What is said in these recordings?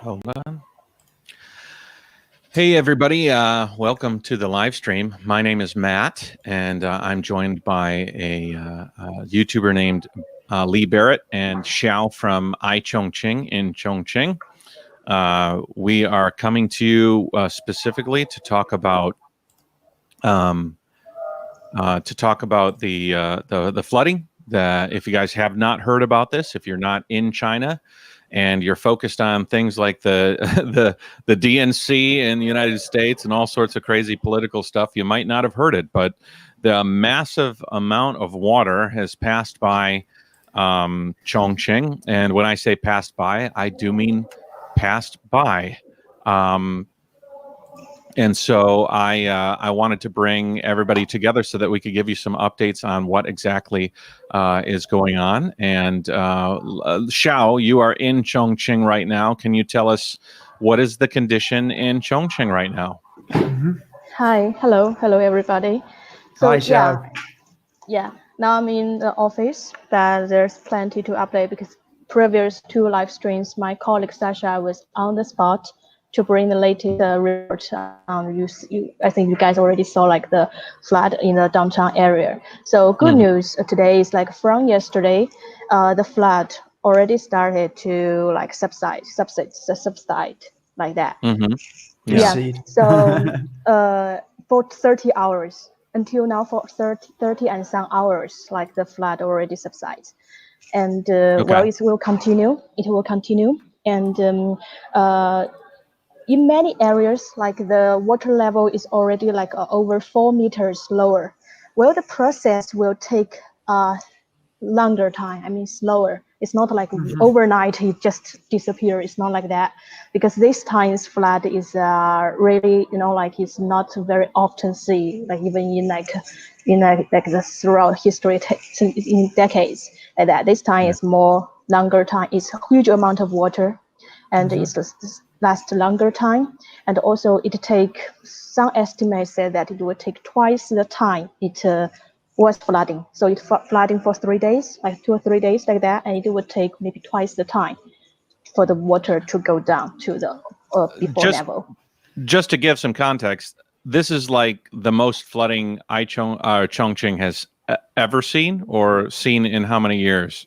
Hold on. Hey, everybody. Welcome to the live stream. My name is Matt, and I'm joined by a YouTuber named Lee Barrett and Xiao from iChongqing in Chongqing. We are coming to you specifically to talk about the flooding. If you guys have not heard about this, if you're not in China, and you're focused on things like the DNC in the United States and all sorts of crazy political stuff, you might not have heard it, but the massive amount of water has passed by Chongqing. And when I say passed by, I do mean passed by. And so I wanted to bring everybody together so that we could give you some updates on what exactly is going on. And Xiao, you are in Chongqing right now. Can you tell us what is the condition in Chongqing right now? Hi, hello, everybody. So, hi, Xiao. Yeah. Now I'm in the office, but there's plenty to update because previous two live streams, my colleague Sasha was on the spot to bring the latest report. I think you guys already saw like the flood in the downtown area. So good news today is like from yesterday, the flood already started to like subside like that. Yeah. So for 30 hours until now, for 30 and some hours, like the flood already subsides, and well, it will continue. And in many areas, like the water level is already like over 4 meters lower. Well, the process will take longer time. I mean, slower. It's not like overnight it just disappears. It's not like that, because this time's flood is really, like it's not very often seen. Like even in the throughout history, in decades like that. This time is more longer time. It's a huge amount of water, and it's last longer time, and also some estimates say that it will take twice the time it was flooding. So it's flooding for 3 days, like 2 or 3 days like that, and it would take maybe twice the time for the water to go down to the before level. Just to give some context, this is like the most flooding Chongqing has ever seen, or seen in how many years?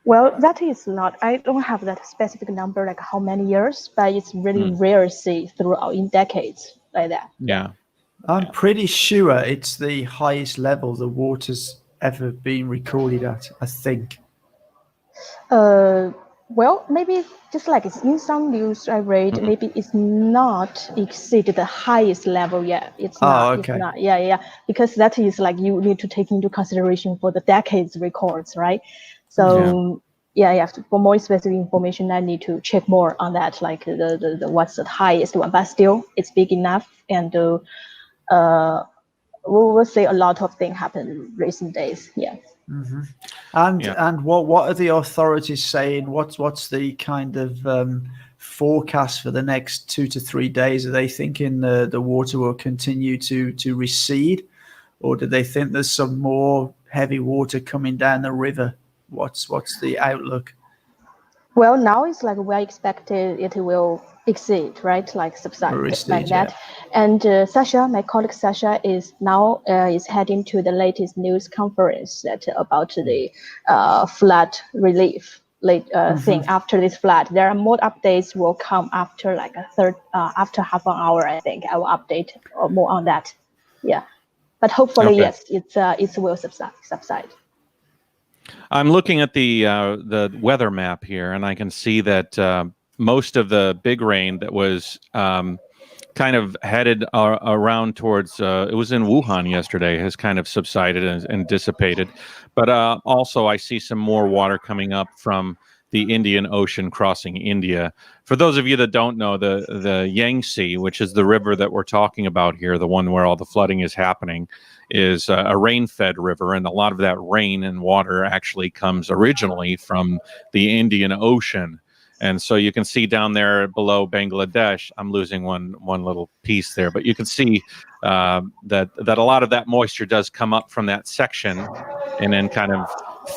Well, that is not, I don't have that specific number, like how many years, but it's really rare to see throughout in decades like that. Yeah. I'm pretty sure it's the highest level the water's ever been recorded at, I think. Well, maybe just like it's in some news I read, maybe it's not exceeded the highest level yet. It's not. Okay. It's not. Yeah. Because that is like you need to take into consideration for the decades records, right? So yeah, for more specific information, I need to check more on that, like the what's the highest one. But still, it's big enough, and we'll say a lot of things happen in recent days. Yeah. And what are the authorities saying? What's the kind of forecast for the next 2 to 3 days? Are they thinking the water will continue to recede, or do they think there's some more heavy water coming down the river? What's the outlook? Well, now it's like we're expected it will exceed, right? Like subside, like that. Yeah. And Sasha, my colleague Sasha, is now is heading to the latest news conference about the flood relief thing after this flood. There are more updates will come after like after half an hour. I think I will update more on that. Yeah, but hopefully yes, it will subside. I'm looking at the weather map here, and I can see that most of the big rain that was kind of headed around towards, it was in Wuhan yesterday, has kind of subsided and dissipated. But also I see some more water coming up from the Indian Ocean crossing India. For those of you that don't know, the Yangtze, which is the river that we're talking about here, the one where all the flooding is happening, is a rain-fed river, and a lot of that rain and water actually comes originally from the Indian Ocean. And so you can see down there below Bangladesh, I'm losing one little piece there, but you can see that a lot of that moisture does come up from that section and then kind of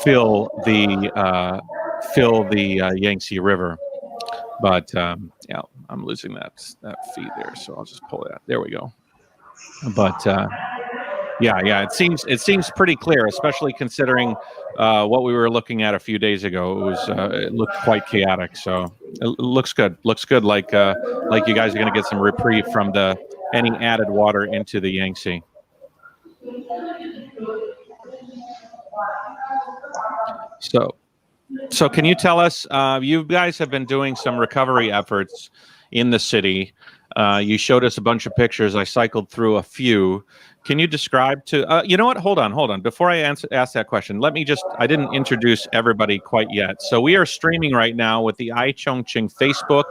fill the Yangtze River. But yeah, I'm losing that feed there, so I'll just pull that. There we go. But yeah, it seems pretty clear, especially considering what we were looking at a few days ago. It looked quite chaotic, so it looks good. Looks good, like you guys are going to get some reprieve from any added water into the Yangtze. So can you tell us, you guys have been doing some recovery efforts in the city. You showed us a bunch of pictures. I cycled through a few. Can you describe you know what? Hold on. Before I ask that question, I didn't introduce everybody quite yet. So we are streaming right now with the iChongqing Facebook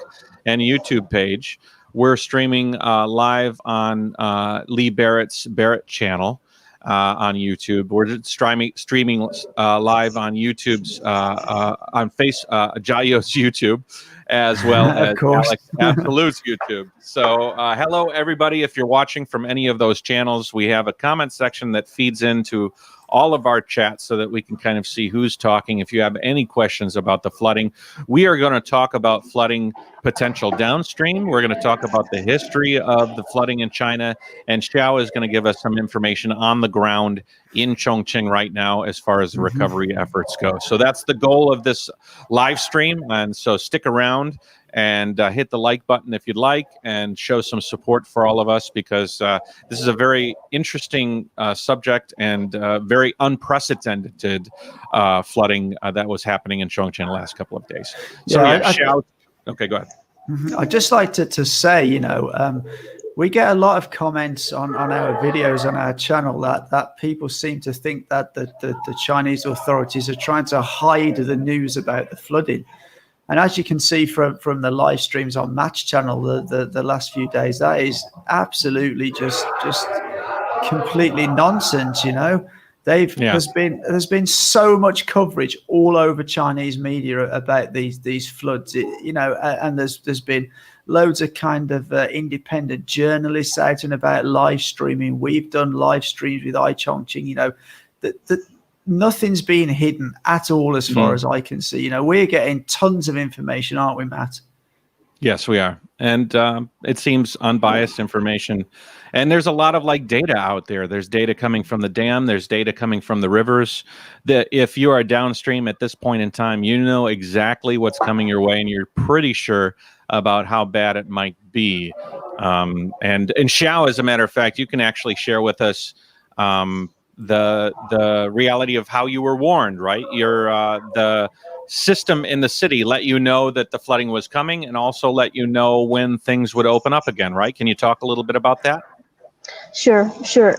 and YouTube page. We're streaming live on Lee Barrett's Barrett channel. On YouTube, we're streaming live on YouTube's Jayo's YouTube, as well as Alex Absolute's YouTube. So hello everybody. If you're watching from any of those channels, we have a comment section that feeds into all of our chats so that we can kind of see who's talking. If you have any questions about the flooding, we are going to talk about flooding potential downstream. We're going to talk about the history of the flooding in China, and Xiao is going to give us some information on the ground in Chongqing right now as far as recovery efforts go. So that's the goal of this live stream, and so stick around and hit the like button if you'd like, and show some support for all of us, because this is a very interesting subject and very unprecedented flooding that was happening in Chongqing the last couple of days. So okay, go ahead. I'd just like to say, we get a lot of comments on our videos on our channel that people seem to think that the Chinese authorities are trying to hide the news about the flooding. And as you can see from the live streams on Match Channel the last few days, that is absolutely just completely nonsense. There's been so much coverage all over Chinese media about these floods, and there's been loads of kind of independent journalists out and about live streaming. We've done live streams with iChongqing. That nothing's been hidden at all as far as I can see. We're getting tons of information, aren't we, Matt? Yes, we are. And it seems unbiased information. And there's a lot of data out there. There's data coming from the dam. There's data coming from the rivers. That if you are downstream at this point in time, you know exactly what's coming your way, and you're pretty sure about how bad it might be. And Xiao, as a matter of fact, you can actually share with us the reality of how you were warned, right? The system in the city let you know that the flooding was coming, and also let you know when things would open up again, right? Can you talk a little bit about that? Sure.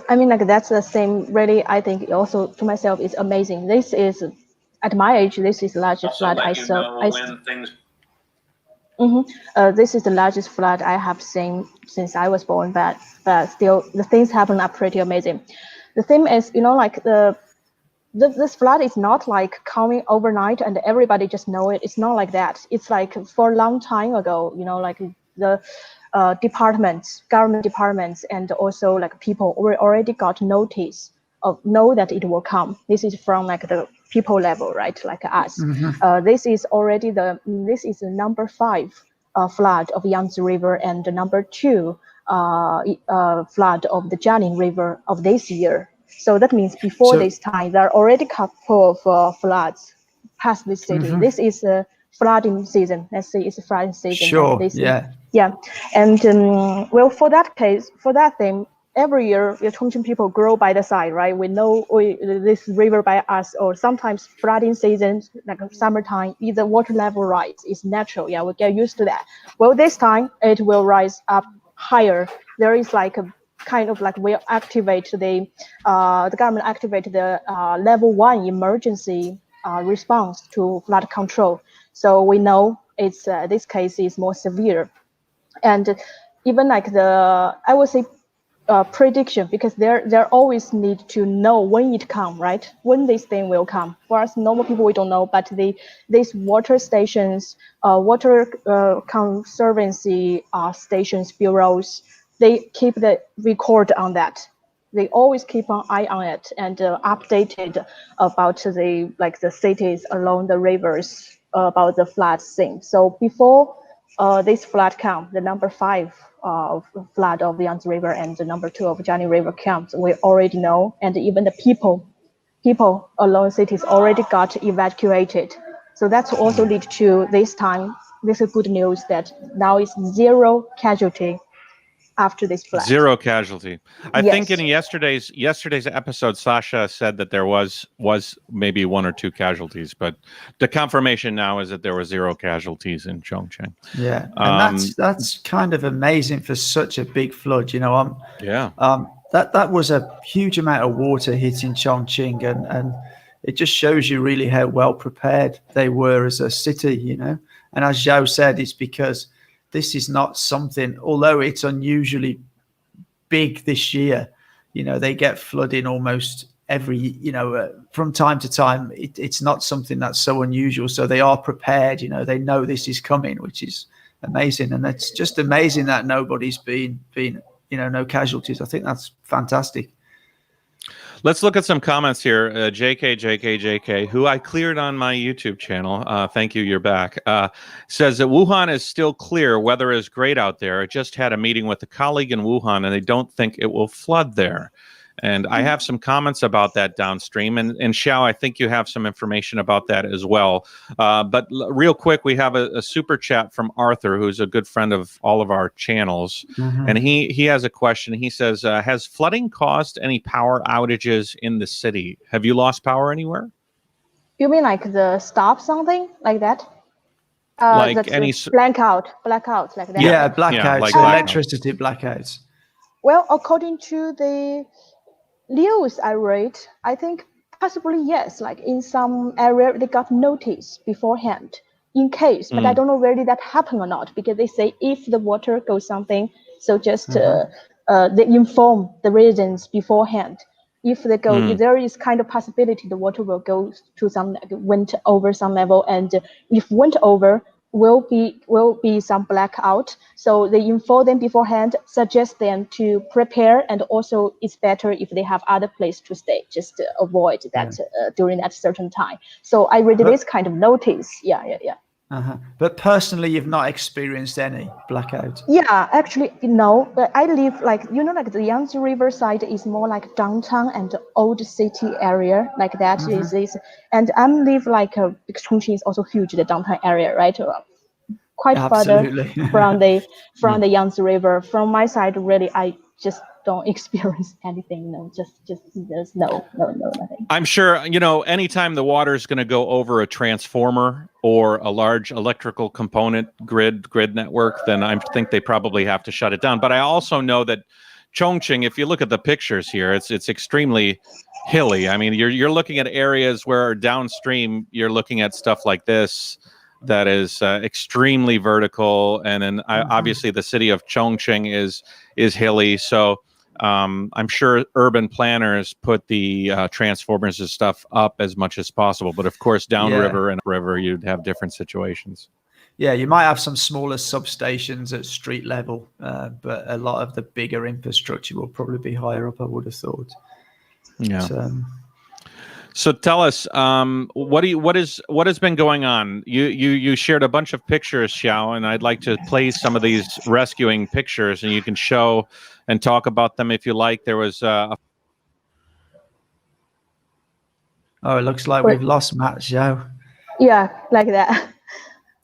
I mean, that's the same. Really, I think also to myself is amazing. This is, at my age, this is the largest flood I saw. This is the largest flood I have seen since I was born, but still the things happen are pretty amazing. The thing is, this flood is not coming overnight and everybody just know it. It's not like that. It's for a long time ago, the government departments, and also people already got notice know that it will come. This is from the people level, right? Like us. This is already the number 5 flood of Yangtze River, and the number 2 flood of the Jialing River of this year. So that means before this time, there are already a couple of floods past this city. This is a flooding season. Let's say it's a flooding season. Sure. Yeah. And for that case, for that thing, every year the Chongqing people grow by the side, right? We know this river by us, or sometimes flooding seasons, like summertime, the water level rise is natural. Yeah, we get used to that. Well, this time it will rise up higher. There is a kind of we'll activate the government activate the level 1 emergency response to flood control. So we know it's this case is more severe, and even I would say prediction, because there always need to know when it come, right? When this thing will come. For us normal people, we don't know, but these water stations, water conservancy stations, bureaus, they keep the record on that. They always keep an eye on it and updated about the cities along the rivers about the flood thing. So before this flood come, the number 5 flood of the Yangtze River and the number 2 of Jiangning River comes, we already know, and even the people along cities already got evacuated. So that's also lead to this time. This is good news that now it's 0 casualty after this flood. 0 casualty. I Yes. think in yesterday's episode, Sasha said that there was maybe 1 or 2 casualties, but the confirmation now is that there were 0 casualties in Chongqing. Yeah, and that's kind of amazing for such a big flood. You know, that was a huge amount of water hitting Chongqing, and it just shows you really how well prepared they were as a city. You know, and as Zhao said, it's because this is not something, although it's unusually big this year, you know, they get flooding almost every, you know, from time to time. It's not something that's so unusual. So they are prepared, you know, they know this is coming, which is amazing. And it's just amazing that nobody's been, you know, no casualties. I think that's fantastic. Let's look at some comments here. JK, who I cleared on my YouTube channel. Thank you, you're back. Says that Wuhan is still clear. Weather is great out there. I just had a meeting with a colleague in Wuhan, and they don't think it will flood there. And I have some comments about that downstream. And Xiao, I think you have some information about that as well. But real quick, we have a super chat from Arthur, who's a good friend of all of our channels. And he has a question. He says, has flooding caused any power outages in the city? Have you lost power anywhere? You mean like the stop something like that? Like any blackouts like that? Yeah, blackouts, yeah, like electricity blackouts. Well, according to the news I read, I think possibly yes. Like in some area, they got notice beforehand in case, but I don't know whether that happened or not, because they say if the water goes something, so just they inform the residents beforehand. If they go, if there is kind of possibility the water will go to some, went over some level, and if went over, will be some blackout. So they inform them beforehand, suggest them to prepare, and also it's better if they have other place to stay, just to avoid that during that certain time. So I read this kind of notice. Yeah. But personally, you've not experienced any blackout? Yeah, actually, no. But I live like, you know, like the Yangtze River side is more like downtown and old city area, like that is this. And I live like because Chongqing is also huge, the downtown area, right? Quite further from the Yangtze River. From my side, really, I just don't experience anything. No, just there's no nothing. I'm sure, you know, anytime the water is going to go over a transformer or a large electrical component grid network, then I think they probably have to shut it down. But I also know that Chongqing, if you look at the pictures here, it's extremely hilly. I mean, you're looking at areas where downstream you're looking at stuff like this that is extremely vertical, and then obviously the city of Chongqing is hilly. So I'm sure urban planners put the transformers and stuff up as much as possible. But of course, downriver and river, you'd have different situations. Yeah, you might have some smaller substations at street level, but a lot of the bigger infrastructure will probably be higher up, I would have thought. Yeah. So tell us, what has been going on? You shared a bunch of pictures, Xiao, and I'd like to play some of these rescuing pictures, and you can show and talk about them if you like. There was it looks like we've lost Matt, Xiao. Yeah, like that.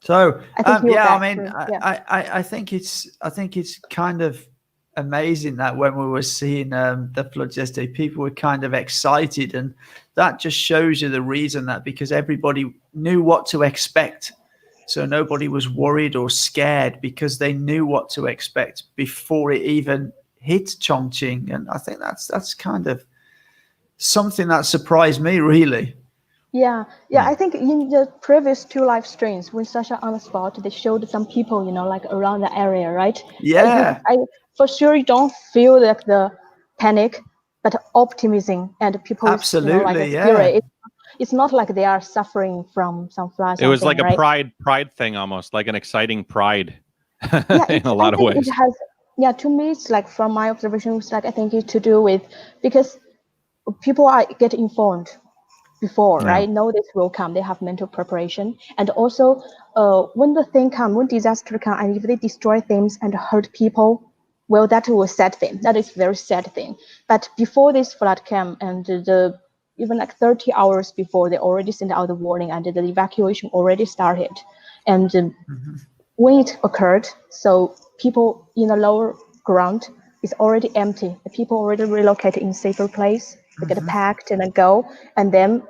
So I think it's kind of amazing that when we were seeing the floods yesterday, people were kind of excited, and that just shows you the reason that because everybody knew what to expect, so nobody was worried or scared because they knew what to expect before it even hit Chongqing. And I think that's kind of something that surprised me, really. Yeah. I think in the previous 2 live streams, when Sasha on the spot, they showed some people, you know, like around the area, right? Yeah. I for sure you don't feel like the panic, but optimism and people. Absolutely, you know, like spirit. It's not like they are suffering from some floods. It was like a pride thing, almost like an exciting pride. In a lot of ways. It has, to me, it's like from my observation, it's like I think it's to do with because people get informed. before, right? Know this will come. They have mental preparation. And also, when the thing comes, when disaster comes, and if they destroy things and hurt people, well, that was sad thing. That is very sad thing. But before this flood came, and even like 30 hours before, they already sent out the warning, and the evacuation already started. And when it occurred, so people in the lower ground is already empty. The people already relocated in safer place. They get packed and then go, and then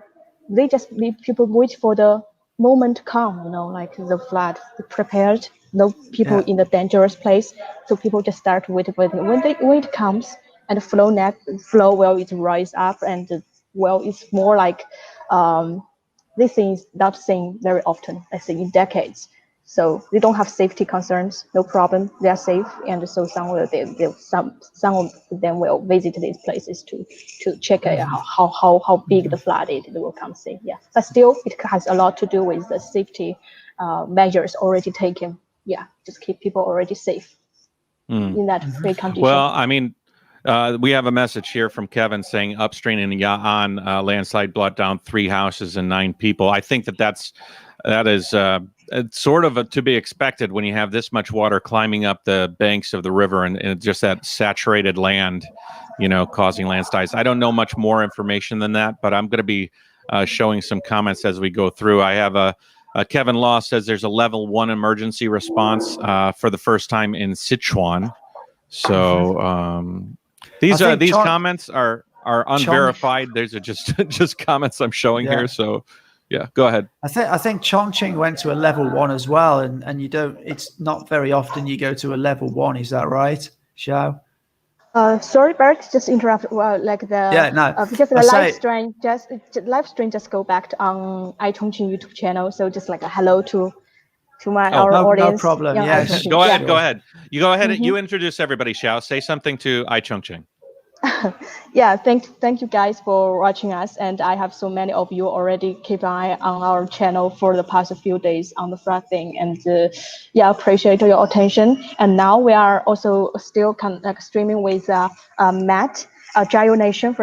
they just leave people wait for the moment to come. Like the flood prepared. No people in the dangerous place, so people just start waiting. When it comes and the flow well, it rise up, and well, it's more like this thing is not seen very often. I think in decades. So they don't have safety concerns, no problem. They are safe, and so some of them will visit these places to check how big the flood is. They will come see. Yeah, but still, it has a lot to do with the safety measures already taken. Yeah, just keep people already safe in that precondition. Well, I mean, we have a message here from Kevin saying upstream in Ya'an, landslide brought down 3 houses and 9 people. I think that is it's sort of to be expected when you have this much water climbing up the banks of the river and just that saturated land, causing landslides. I don't know much more information than that, but I'm going to be showing some comments as we go through. I have Kevin Law says there's a level 1 emergency response for the first time in Sichuan. So these comments are unverified. These are just comments I'm showing here. So. Yeah, go ahead. I think Chongqing went to a level 1 as well, and you don't. It's not very often you go to a level 1. Is that right, Xiao? Sorry, Bert, just interrupt. Well, like because the live stream just go back to on iChongqing YouTube channel. So just like a hello to our audience. No problem. Yes. Go ahead. Go ahead. You go ahead. You introduce everybody, Xiao. Say something to iChongqing. Yeah, thank you guys for watching us, and I have so many of you already keep an eye on our channel for the past few days on the flood thing, and appreciate your attention. And now we are also still streaming with Matt, Gyro Nation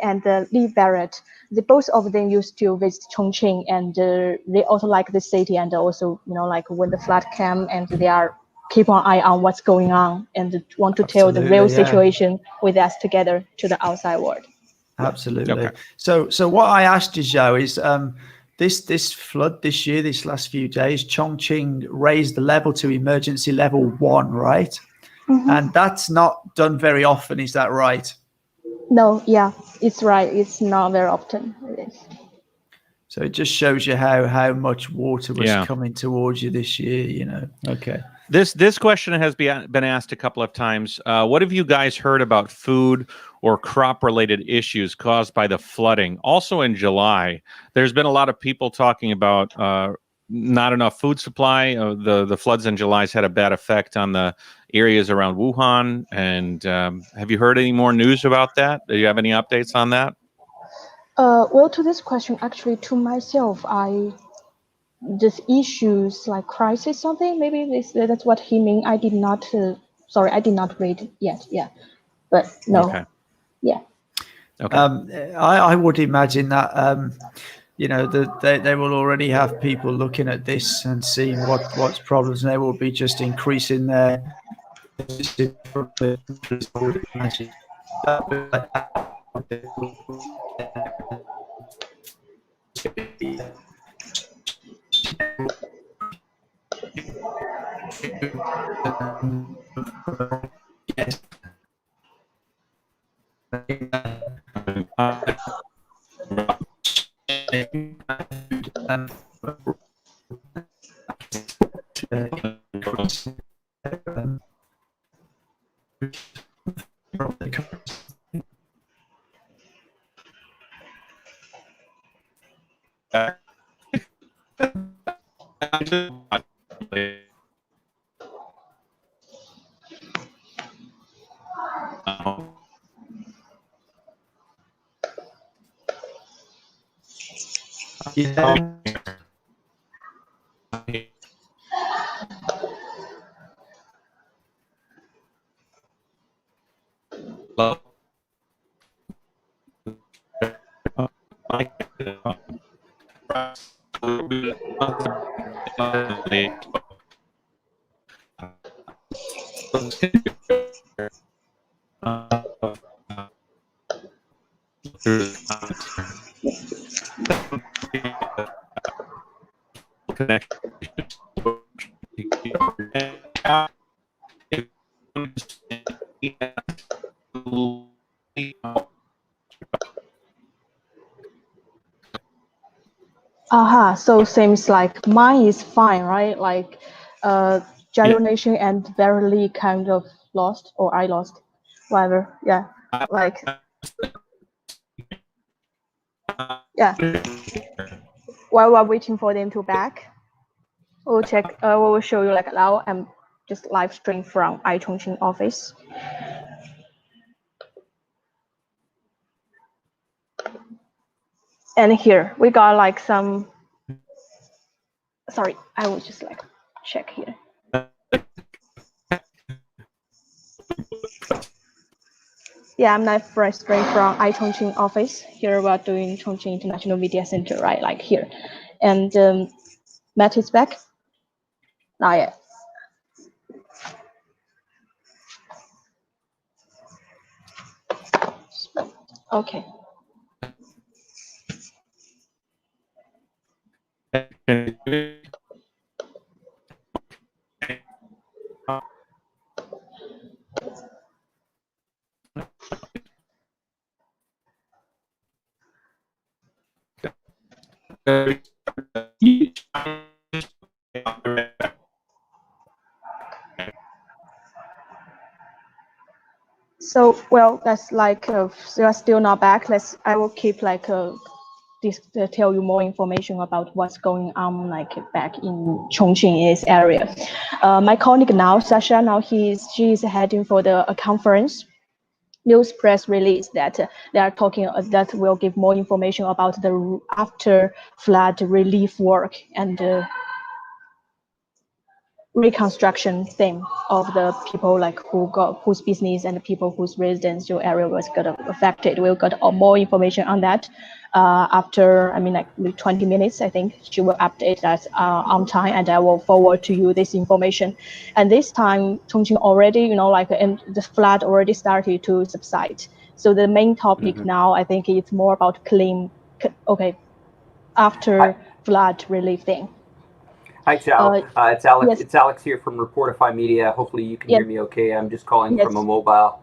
and Lee Barrett. Both of them used to visit Chongqing, and they also like the city, and also like when the flood came, and they are keep an eye on what's going on and want to tell the real situation with us together to the outside world. Absolutely. Okay. So what I asked you, Zhao, is this flood this year, these last few days, Chongqing raised the level to emergency level 1, right? And that's not done very often. Is that right? No, yeah, it's right. It's not very often. It is. So it just shows you how much water was coming towards you this year, Okay. This question has been asked a couple of times. What have you guys heard about food or crop-related issues caused by the flooding? Also in July, there's been a lot of people talking about not enough food supply. The floods in July has had a bad effect on the areas around Wuhan. And have you heard any more news about that? Do you have any updates on that? Well, to this question, actually, to myself, this issues like crisis something, maybe that's what he mean. I did not read yet. Yeah, but no. Okay. Yeah. Okay. I would imagine that they will already have people looking at this and seeing what's problems, and they will be just increasing their. Yes. Yeah. Hello. Aha, so seems like mine is fine, right? Like gyronation and barely kind of lost, or I lost, whatever. Yeah, like yeah. While we're waiting for them to back, we'll check. We will show you like now. I'm just live stream from iChongqing office. And here we got like some. Sorry, I will just like check here. Yeah, I'm live stream from iChongqing office. Here we're doing Chongqing International Media Center, right? Like here, and Matt is back. Not yet. Okay. So well, that's like they are still not back. I will keep like this tell you more information about what's going on like back in Chongqing is area. My colleague now, Sasha, now she is heading for the conference. News press release that they are talking that will give more information about the after flood relief work and reconstruction theme of the people like whose business and the people whose residential area was got affected. We'll get more information on that after, I mean, like 20 minutes. I think she will update that on time, and I will forward to you this information. And this time, Chongqing already, you know, like and the flood already started to subside. So the main topic now, I think, it's more about after flood relief thing. Hi, Chow. It's Alex. Yes. It's Alex here from Reportify Media. Hopefully, you can hear me okay. I'm just calling from a mobile.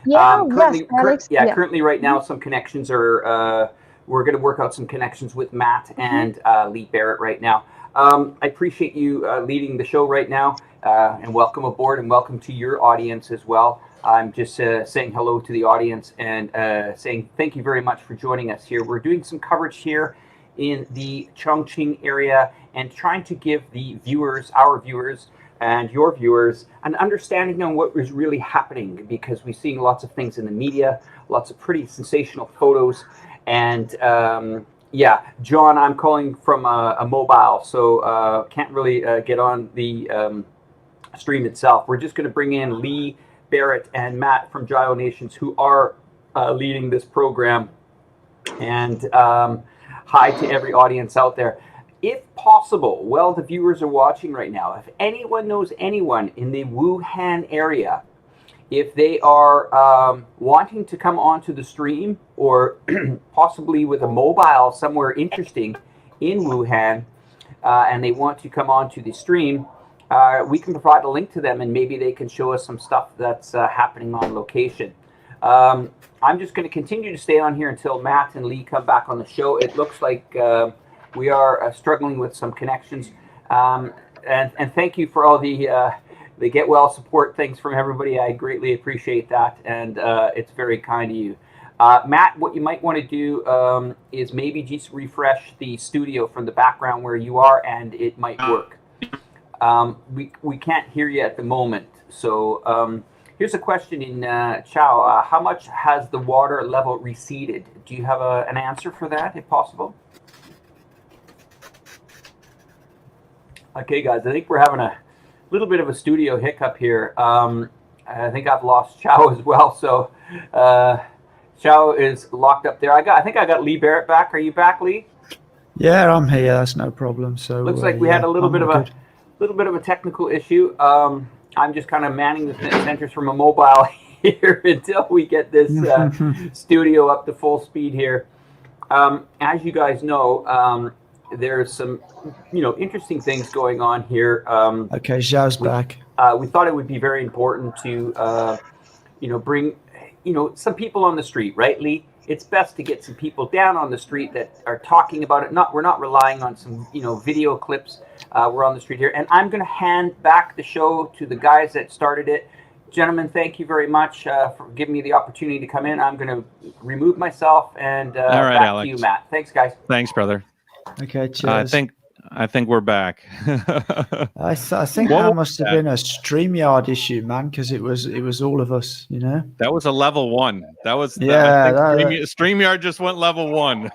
Yeah, Currently, right now, some connections are. We're going to work out some connections with Matt and Lee Barrett right now. I appreciate you leading the show right now, and welcome aboard, and welcome to your audience as well. I'm just saying hello to the audience and saying thank you very much for joining us here. We're doing some coverage here in the Chongqing area and trying to give the viewers, our viewers, and your viewers an understanding on what was really happening, because we're seeing lots of things in the media, lots of pretty sensational photos. And yeah, John, I'm calling from a mobile, so can't really get on the stream itself. We're just going to bring in Lee Barrett and Matt from Gyro Nations, who are leading this program. And hi to every audience out there. If possible, well, the viewers are watching right now. If anyone knows anyone in the Wuhan area, if they are wanting to come onto the stream, or possibly with a mobile somewhere interesting in Wuhan, and they want to come onto the stream, we can provide a link to them, and maybe they can show us some stuff that's happening on location. I'm just going to continue to stay on here until Matt and Lee come back on the show. It looks like we are struggling with some connections. And thank you for all the get well support things from everybody. I greatly appreciate that, and it's very kind of you. Matt, what you might want to do is maybe just refresh the studio from the background where you are, and it might work. We can't hear you at the moment, so here's a question in Chow. How much has the water level receded? Do you have an answer for that, if possible? Okay, guys, I think we're having a little bit of a studio hiccup here. I think I've lost Chow as well, so Chow is locked up there. I think I got Lee Barrett back. Are you back, Lee? Yeah, I'm here. That's no problem. So looks like we had a little bit of a technical issue. I'm just kind of manning the sensors from a mobile here until we get this studio up to full speed here. As you guys know, there's some, interesting things going on here. Okay, Zhao's back. We thought it would be very important to, bring, some people on the street, right, Lee? It's best to get some people down on the street that are talking about it. We're not relying on some, video clips. We're on the street here, and I'm going to hand back the show to the guys that started it. Gentlemen, thank you very much for giving me the opportunity to come in. I'm going to remove myself and all right, back Alex. to you, Matt. Thanks, guys. Thanks, brother. Okay, cheers. I think we're back. I think that must have been a StreamYard issue, man, because it was all of us, That was a level 1. That was StreamYard just went level 1.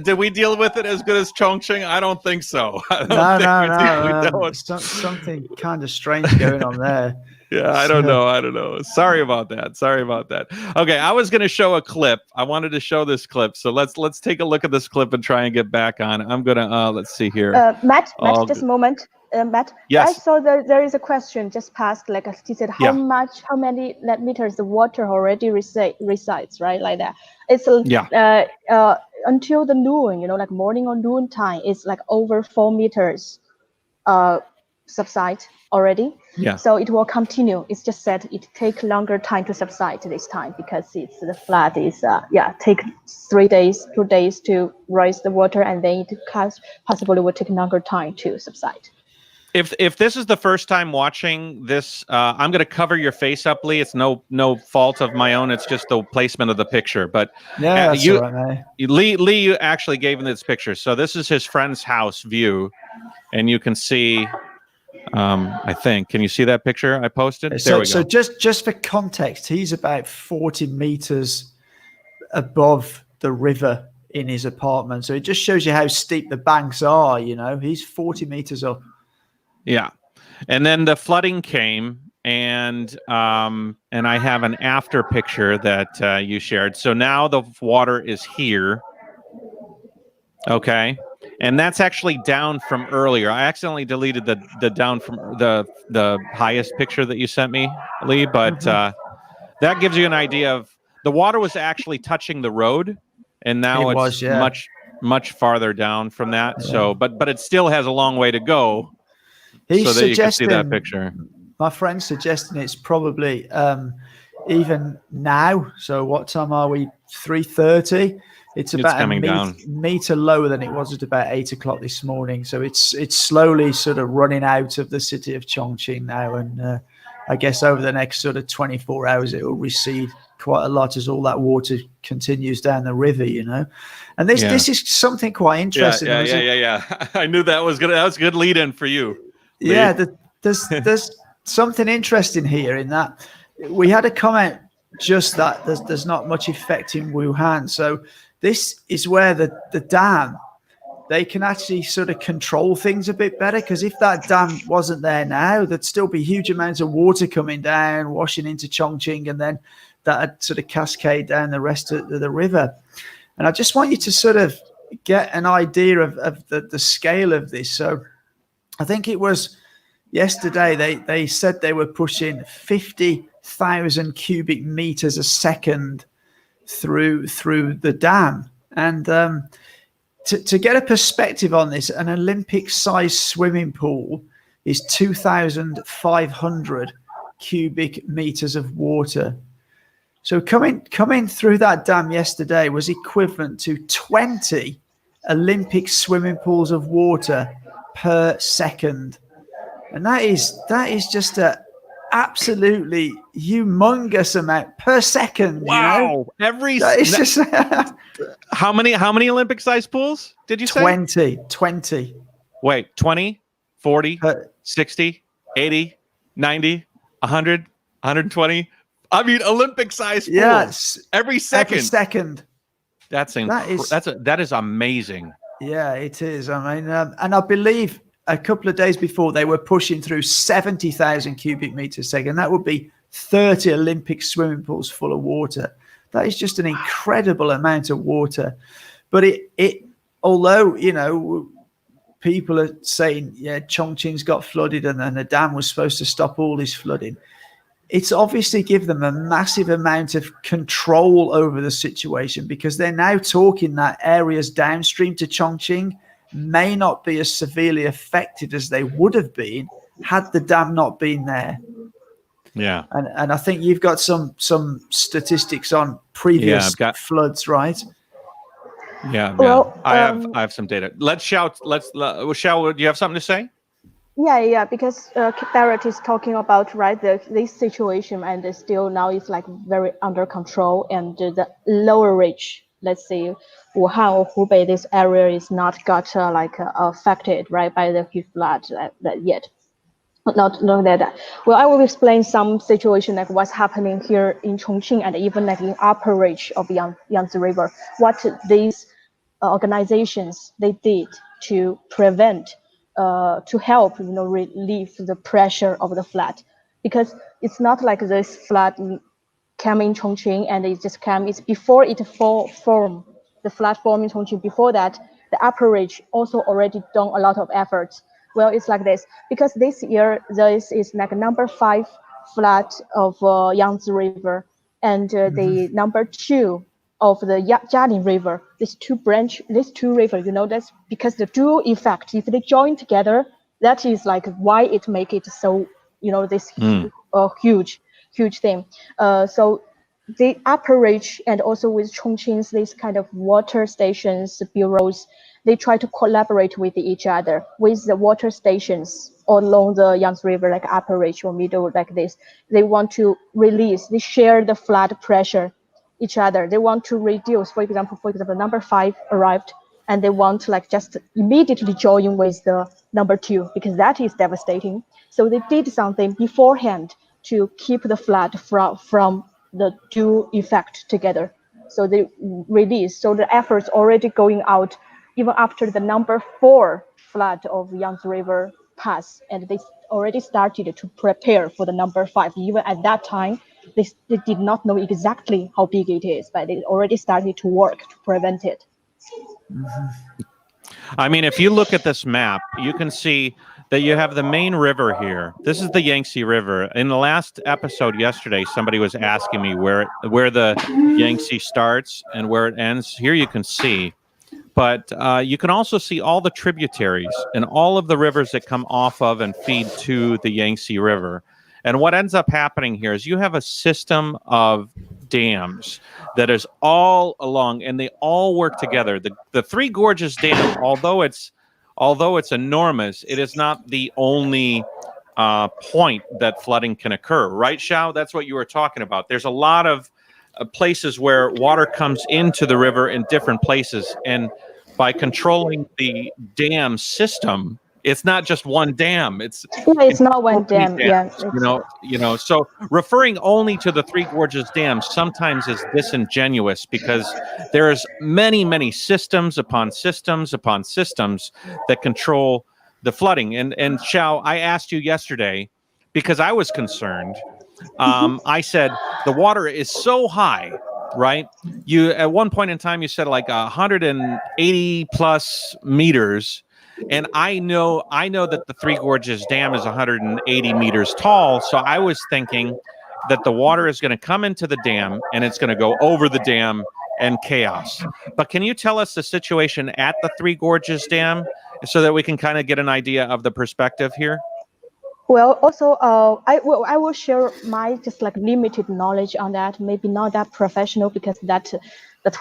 Did we deal with it as good as Chongqing? I don't think so. No. Something kind of strange going on there. Yeah, I don't know. Sorry about that. Okay, I was going to show a clip. I wanted to show this clip. So let's take a look at this clip and try and get back on. I'm going to let's see here. Matt, just a moment. Matt, yes. I saw there is a question just passed. Like he said, how many net meters the water already resides, right? Like that. It's until the noon, like morning or noon time, it's like over 4 meters subside already. Yeah. So it will continue. It's just said it take longer time to subside this time because it's the flood is take 2 days to rise the water, and then it possibly will take longer time to subside. If this is the first time watching this, I'm going to cover your face up, Lee. It's no fault of my own. It's just the placement of the picture. But Lee actually gave him this picture. So this is his friend's house view, and you can see. I think. Can you see that picture I posted? There we go. So just for context, he's about 40 meters above the river in his apartment. So it just shows you how steep the banks are. He's 40 meters up. Yeah. And then the flooding came, and I have an after picture that you shared. So now the water is here. Okay. And that's actually down from earlier. I accidentally deleted the down from the highest picture that you sent me, Lee. But that gives you an idea of the water was actually touching the road, and now it's much farther down from that. Yeah. So, but it still has a long way to go. He's so that you can see that picture. My friend's suggesting it's probably even now. So what time are we? 3:30. It's about a meter lower than it was at about 8 o'clock this morning. So it's slowly sort of running out of the city of Chongqing now. And I guess over the next sort of 24 hours, it will recede quite a lot as all that water continues down the river, And this is something quite interesting. Yeah. I knew that was a good lead in for you. Lee. Yeah, there's something interesting here in that we had a comment just that there's not much effect in Wuhan. So this is where the dam, they can actually sort of control things a bit better, because if that dam wasn't there now, there'd still be huge amounts of water coming down, washing into Chongqing, and then that'd sort of cascade down the rest of the river. And I just want you to sort of get an idea of the scale of this. So I think it was yesterday they said they were pushing 50,000 cubic meters a second through the dam. And to get a perspective on this, an Olympic-sized swimming pool is 2,500 cubic meters of water. So coming through that dam yesterday was equivalent to 20 Olympic swimming pools of water per second. And that is just a absolutely humongous amount per second. Wow. How many Olympic sized pools did you say? 20. Wait, 20, 40, 60, 80, 90, 100, 120. I mean, Olympic sized pools. Yes. Every second. That is amazing. Yeah, it is. I mean, and I believe a couple of days before they were pushing through 70,000 cubic meters a second. That would be 30 Olympic swimming pools full of water. That is just an incredible amount of water. But it although, people are saying, yeah, Chongqing's got flooded and the dam was supposed to stop all this flooding. It's obviously give them a massive amount of control over the situation, because they're now talking that areas downstream to Chongqing may not be as severely affected as they would have been had the dam not been there. Yeah. And I think you've got some statistics on previous floods, right? Yeah. Well, I have some data. Shao, do you have something to say? Yeah, because Barrett is talking about this situation, and still now it's like very under control, and the lower reach, let's say Wuhan or Hubei, this area is not got affected by the huge flood yet. Not that. Well, I will explain some situation like what's happening here in Chongqing and even like in upper reach of Yangtze River. What these organizations they did to prevent, to help relieve the pressure of the flood, because it's not like this flood came in Chongqing and it just came. It's before it formed the flood form in Chongqing. Before that, the upper reach also already done a lot of efforts. Well, it's like this because this year this is like number 5 flood of Yangtze River, and the number 2 of the Jialing River. These two rivers, that's because the dual effect. If they join together, that is like why it make it so this huge thing. So the upper reach and also with Chongqing's these kind of water stations bureaus, they try to collaborate with each other with the water stations all along the Yangtze River, like upper reach or middle like this. They want to they share the flood pressure each other. They want to reduce, for example, number 5 arrived and they want to just immediately join with the number 2 because that is devastating. So they did something beforehand to keep the flood from the dual effect together. So they release. So the efforts already going out even after the number 4 flood of Yangtze River pass, and they already started to prepare for the number 5. Even at that time, they did not know exactly how big it is, but they already started to work to prevent it. I mean, if you look at this map, you can see that you have the main river here. This is the Yangtze River. In the last episode yesterday, somebody was asking me where the Yangtze starts and where it ends. Here you can see. But you can also see all the tributaries and all of the rivers that come off of and feed to the Yangtze River. And what ends up happening here is you have a system of dams that is all along, and they all work together. The Three Gorges Dam, although it's enormous, it is not the only point that flooding can occur. Right, Xiao? That's what you were talking about. There's a lot of places where water comes into the river in different places, and by controlling the dam system, it's not just one dam. It's not one dam. Dams, So referring only to the Three Gorges Dam sometimes is disingenuous because there's many systems upon systems upon systems that control the flooding. And Xiao, I asked you yesterday because I was concerned. I said the water is so high, right? You at one point in time you said like 180 plus meters, and I know that the Three Gorges Dam is 180 meters tall. So I was thinking that the water is going to come into the dam and it's going to go over the dam and chaos. But can you tell us the situation at the Three Gorges Dam so that we can kind of get an idea of the perspective here? Well, also, I will share my just limited knowledge on that. Maybe not that professional because that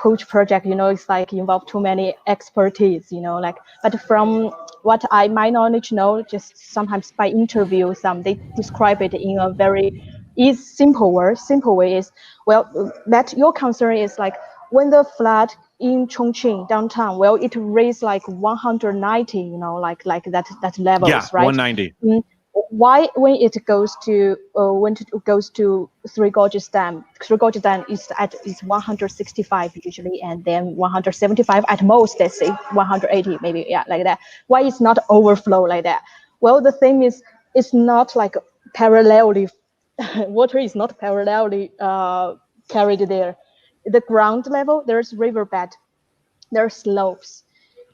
huge project, it's like involve too many expertise, But from what my knowledge just sometimes by interview, they describe it in a very simple way is, well, that your concern is like when the flood in Chongqing downtown, well, it raised like 190, like that levels, yeah, right? 190. Why when it goes to Three Gorges Dam is at 165 usually, and then 175 at most, let's say 180 maybe, like that. Why it's not overflow like that? Well, the thing is, it's not like parallelly water is not parallelly carried there. The ground level, there's riverbed, there's slopes,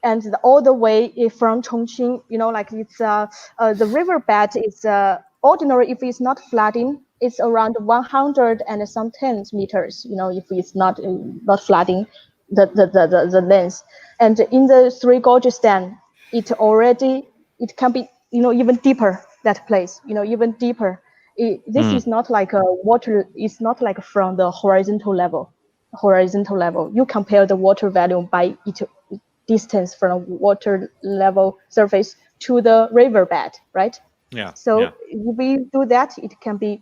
and all the way from Chongqing, like it's the riverbed is ordinary if it's not flooding, it's around 100 and some 10 meters. If it's not flooding, the length. And in the Three Gorges Dam, it can be even deeper, that place, even deeper. This is not like a water. It's not like from the horizontal level. You compare the water volume by its distance from water level surface to the riverbed, right? Yeah. So if we do that, it can be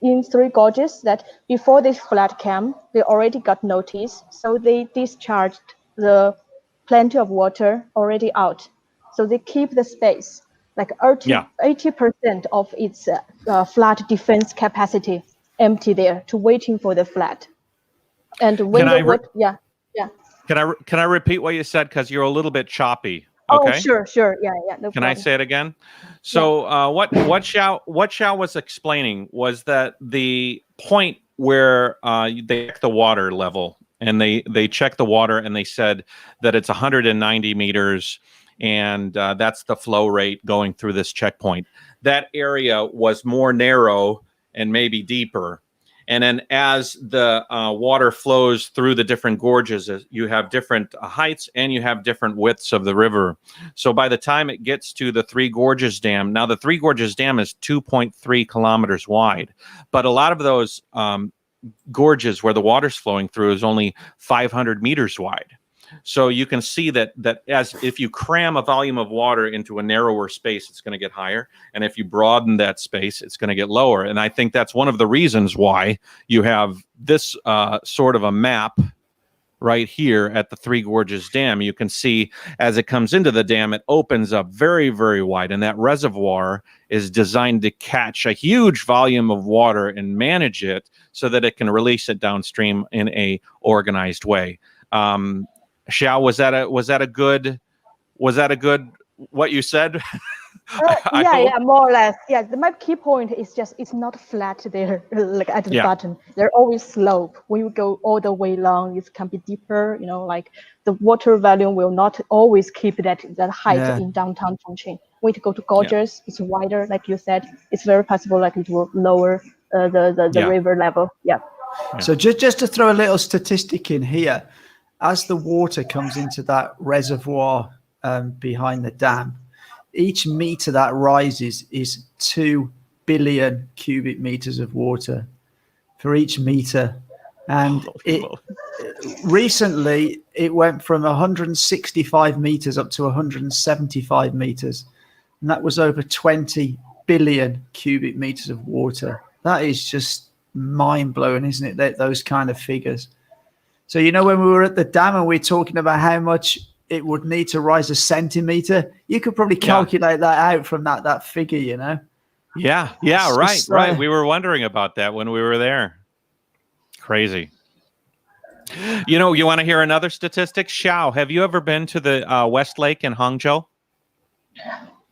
in Three Gorges that before this flood came, they already got notice, so they discharged the plenty of water already out. So they keep the space, like 80% of its flood defense capacity empty there to waiting for the flood. And when Can I repeat what you said, because you're a little bit choppy? Oh, Okay. sure. Yeah, no Can problem. I say it again? So what Xiao was explaining was that the point where they check the water level, and they check the water, and they said that it's 190 meters, and that's the flow rate going through this checkpoint. That area was more narrow and maybe deeper. And then as the water flows through the different gorges, you have different heights and you have different widths of the river. So by the time it gets to the Three Gorges Dam, now the Three Gorges Dam is 2.3 kilometers wide, but a lot of those gorges where the water's flowing through is only 500 meters wide. So you can see that as if you cram a volume of water into a narrower space, it's going to get higher. And if you broaden that space, it's going to get lower. And I think that's one of the reasons why you have this sort of a map right here at the Three Gorges Dam. You can see as it comes into the dam, it opens up very, very wide. And that reservoir is designed to catch a huge volume of water and manage it so that it can release it downstream in a organized way. Xiao, was that a good what you said? More or less. Yeah, my key point is just it's not flat there, like at the bottom. They're always slope. When you go all the way long, it can be deeper. Like the water volume will not always keep that height in downtown Chongqing. When you go to Gorges, it's wider, like you said. It's very possible like it will lower the river level. Yeah. So just to throw a little statistic in here, as the water comes into that reservoir behind the dam, each meter that rises is 2 billion cubic meters of water for each meter. And recently it went from 165 meters up to 175 meters. And that was over 20 billion cubic meters of water. That is just mind blowing, isn't it? Those kind of figures. So, when we were at the dam and we were talking about how much it would need to rise a centimeter, you could probably calculate that out from that figure, Yeah, right. We were wondering about that when we were there. Crazy. You want to hear another statistic? Xiao, have you ever been to the West Lake in Hangzhou?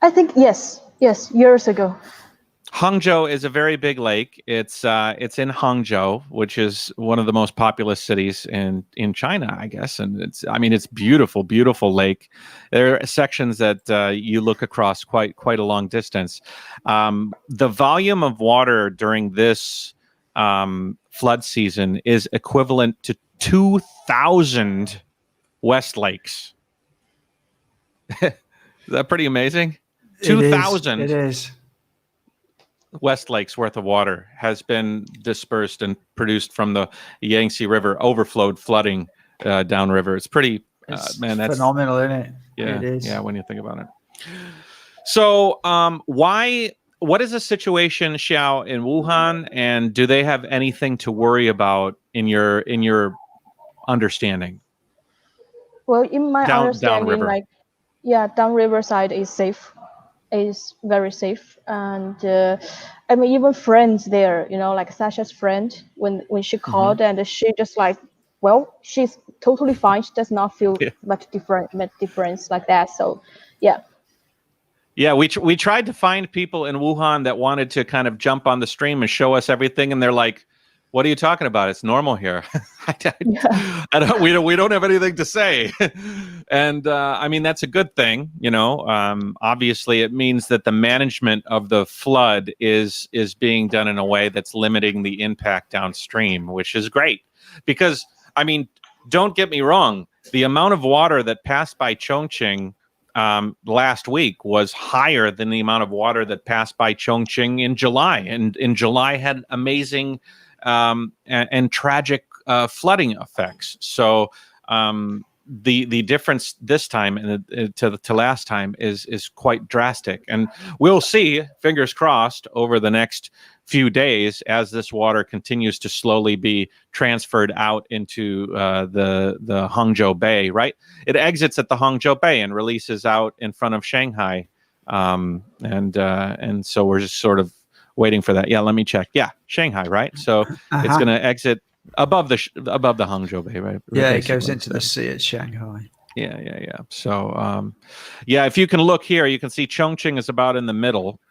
I think yes, years ago. Hangzhou is a very big lake. It's in Hangzhou, which is one of the most populous cities in China, I guess. And it's beautiful, beautiful lake. There are sections that you look across quite a long distance. The volume of water during this flood season is equivalent to 2,000 West Lakes. Is that pretty amazing? 2,000. It is. West Lakes worth of water has been dispersed and produced from the Yangtze River, overflowed, flooding downriver. It's pretty, that's phenomenal, isn't it? Yeah, it is. Yeah, when you think about it. So, what is the situation, Xiao, in Wuhan, and do they have anything to worry about in your understanding? Well, in my understanding, downriver. Downriver side is safe. Is very safe, and even friends there, like Sasha's friend, when she called, and she just like, well, she's totally fine. She does not feel much difference like that. So, we tried to find people in Wuhan that wanted to kind of jump on the stream and show us everything, and they're like, What are you talking about? It's normal here. Yeah. We don't have anything to say. And I mean, that's a good thing. Obviously, it means that the management of the flood is being done in a way that's limiting the impact downstream, which is great. Because, I mean, don't get me wrong, the amount of water that passed by Chongqing last week was higher than the amount of water that passed by Chongqing in July. And in July had amazing and tragic flooding effects. So the difference this time to last time is quite drastic. And we'll see, fingers crossed, over the next few days as this water continues to slowly be transferred out into the Hangzhou Bay, right? It exits at the Hangzhou Bay and releases out in front of Shanghai. And so we're just sort of waiting for that. Yeah, let me check. Yeah, Shanghai, right? So it's going to exit above the Hangzhou Bay, right? Yeah, basically. it goes into the sea at Shanghai. Yeah. So, yeah, if you can look here, you can see Chongqing is about in the middle.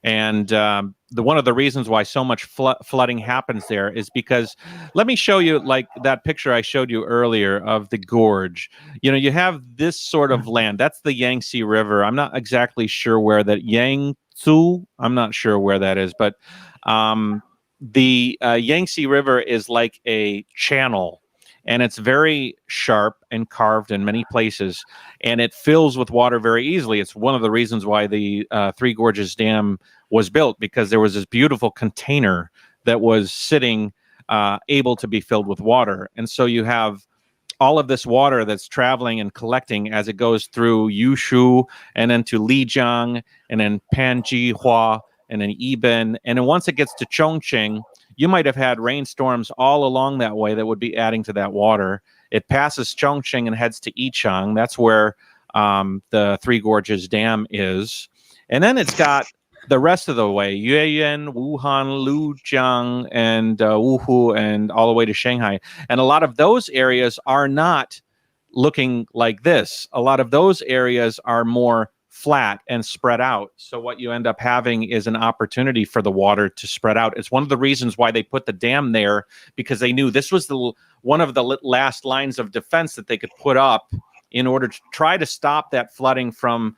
And one of the reasons why so much flooding happens there is because, let me show you like that picture I showed you earlier of the gorge. You have this sort of land. That's the Yangtze River. I'm not exactly sure where that Yangtze. I'm not sure where that is, but the Yangtze River is like a channel. And it's very sharp and carved in many places, and it fills with water very easily. It's one of the reasons why the Three Gorges Dam was built, because there was this beautiful container that was sitting able to be filled with water. And so you have all of this water that's traveling and collecting as it goes through Yushu and then to Lijiang and then Panjihua and then Iben. And then once it gets to Chongqing, you might have had rainstorms all along that way that would be adding to that water. It passes Chongqing and heads to Ichang. That's where the Three Gorges Dam is. And then it's got the rest of the way, Yueyuan, Wuhan, Lujiang, and Wuhu, and all the way to Shanghai. And a lot of those areas are not looking like this. A lot of those areas are more flat and spread out. So what you end up having is an opportunity for the water to spread out. It's one of the reasons why they put the dam there, because they knew this was one of the last lines of defense that they could put up in order to try to stop that flooding from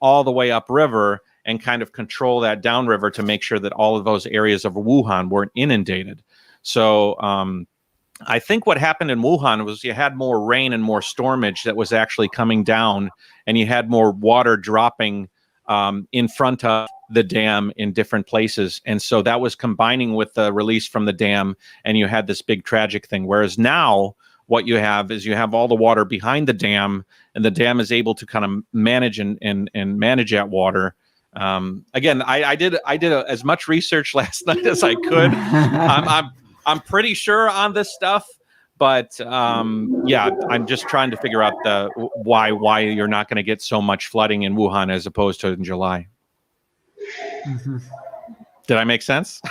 all the way upriver and kind of control that downriver to make sure that all of those areas of Wuhan weren't inundated. So I think what happened in Wuhan was you had more rain and more stormage that was actually coming down, and you had more water dropping in front of the dam in different places. And so that was combining with the release from the dam, and you had this big tragic thing. Whereas now what you have is you have all the water behind the dam, and the dam is able to kind of manage and manage that water. Again, I did as much research last night as I could. I'm pretty sure on this stuff, but yeah, I'm just trying to figure out why you're not going to get so much flooding in Wuhan as opposed to in July. Mm-hmm. Did I make sense?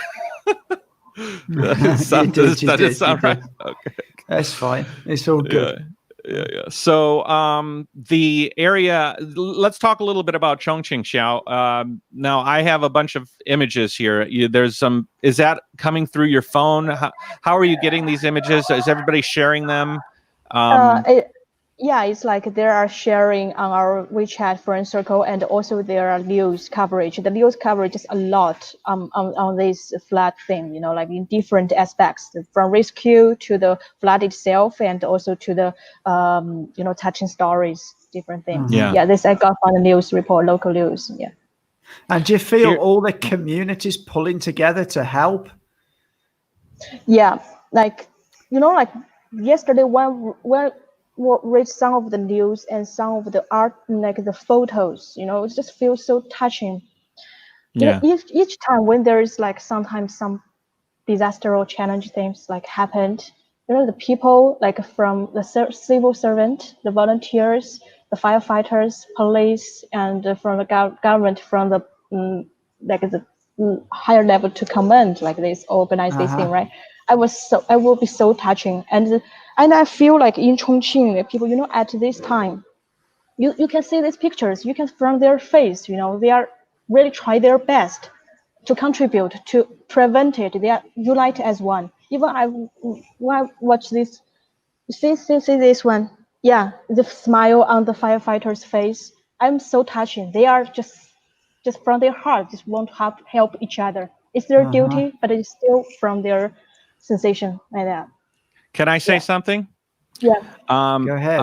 That is sound right. Okay. That's fine. It's all good. Yeah. So the area, let's talk a little bit about Chongqing, Xiao. Now I have a bunch of images here. There's some, is that coming through your phone? How are you getting these images? Is everybody sharing them? Yeah, it's like they are sharing on our WeChat friend circle, and also there are news coverage. The news coverage is a lot on this flood thing, like in different aspects, from rescue to the flood itself, and also to the touching stories, different things. Yeah, this I got from the news report, local news. Yeah. And do you feel all the communities pulling together to help? Yeah, like yesterday when read some of the news and some of the art, like the photos, it just feels so touching. Yeah. Each time when there is like sometimes some disaster or challenge things like happened, the people like from the civil servant, the volunteers, the firefighters, police, and from the government, from the the higher level to command, like this, organize this thing, right? I will be so touching, and I feel like in Chongqing, people, at this time, you can see these pictures, you can from their face, they are really try their best to contribute to prevent it. They are united as one. Even when I watch this, see this one. Yeah, the smile on the firefighter's face. I'm so touching. They are just from their heart, just want to help each other. It's their duty, but it's still from their sensation like that. Can I say something? Yeah. Go ahead.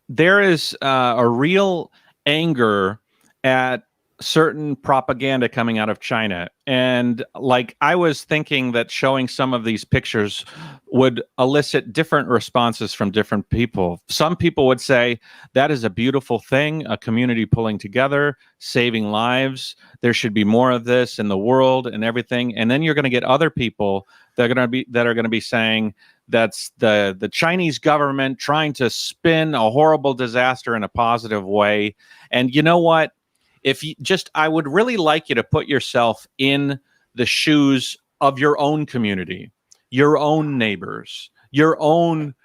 There is a real anger at certain propaganda coming out of China. And like, I was thinking that showing some of these pictures would elicit different responses from different people. Some people would say that is a beautiful thing, a community pulling together, saving lives. There should be more of this in the world and everything. And then you're going to get other people that are going to be saying that's the Chinese government trying to spin a horrible disaster in a positive way. And you know what? If you just, I would really like you to put yourself in the shoes of your own community, your own neighbors, your own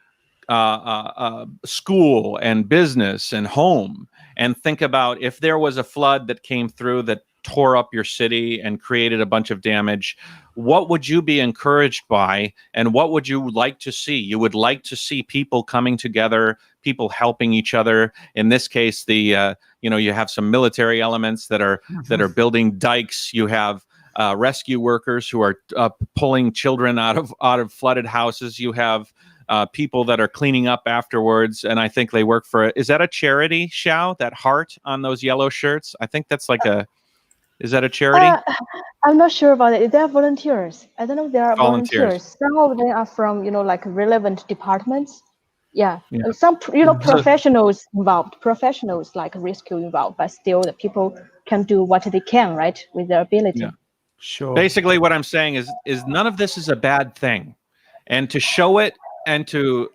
school and business and home, and think about if there was a flood that came through that tore up your city and created a bunch of damage, what would you be encouraged by and what would you like to see? You would like to see people coming together, people helping each other. In this case, you have some military elements that are building dikes. You have rescue workers who are pulling children out of flooded houses. You have people that are cleaning up afterwards, and I think they work for is that a charity, Xiao? That heart on those yellow shirts? I think that's like is that a charity? I'm not sure about it. They are volunteers. I don't know if they are volunteers. Some of them are from, like relevant departments. Yeah. Some, professionals involved, professionals like rescue involved, but still the people can do what they can, right, with their ability. Yeah. Sure. Basically, what I'm saying is none of this is a bad thing, and to show it and to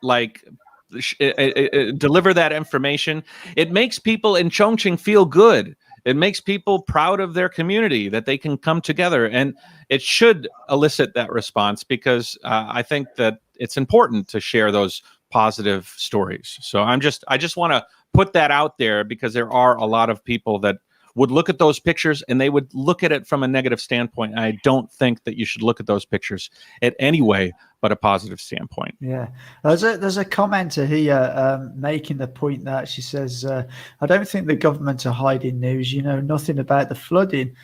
deliver that information, it makes people in Chongqing feel good. It makes people proud of their community that they can come together, and it should elicit that response because I think that it's important to share those positive stories. So I just want to put that out there because there are a lot of people that would look at those pictures and they would look at it from a negative standpoint. I don't think that you should look at those pictures at any way but a positive standpoint. Yeah, there's a commenter here making the point that she says, I don't think the government are hiding news. You know nothing about the flooding,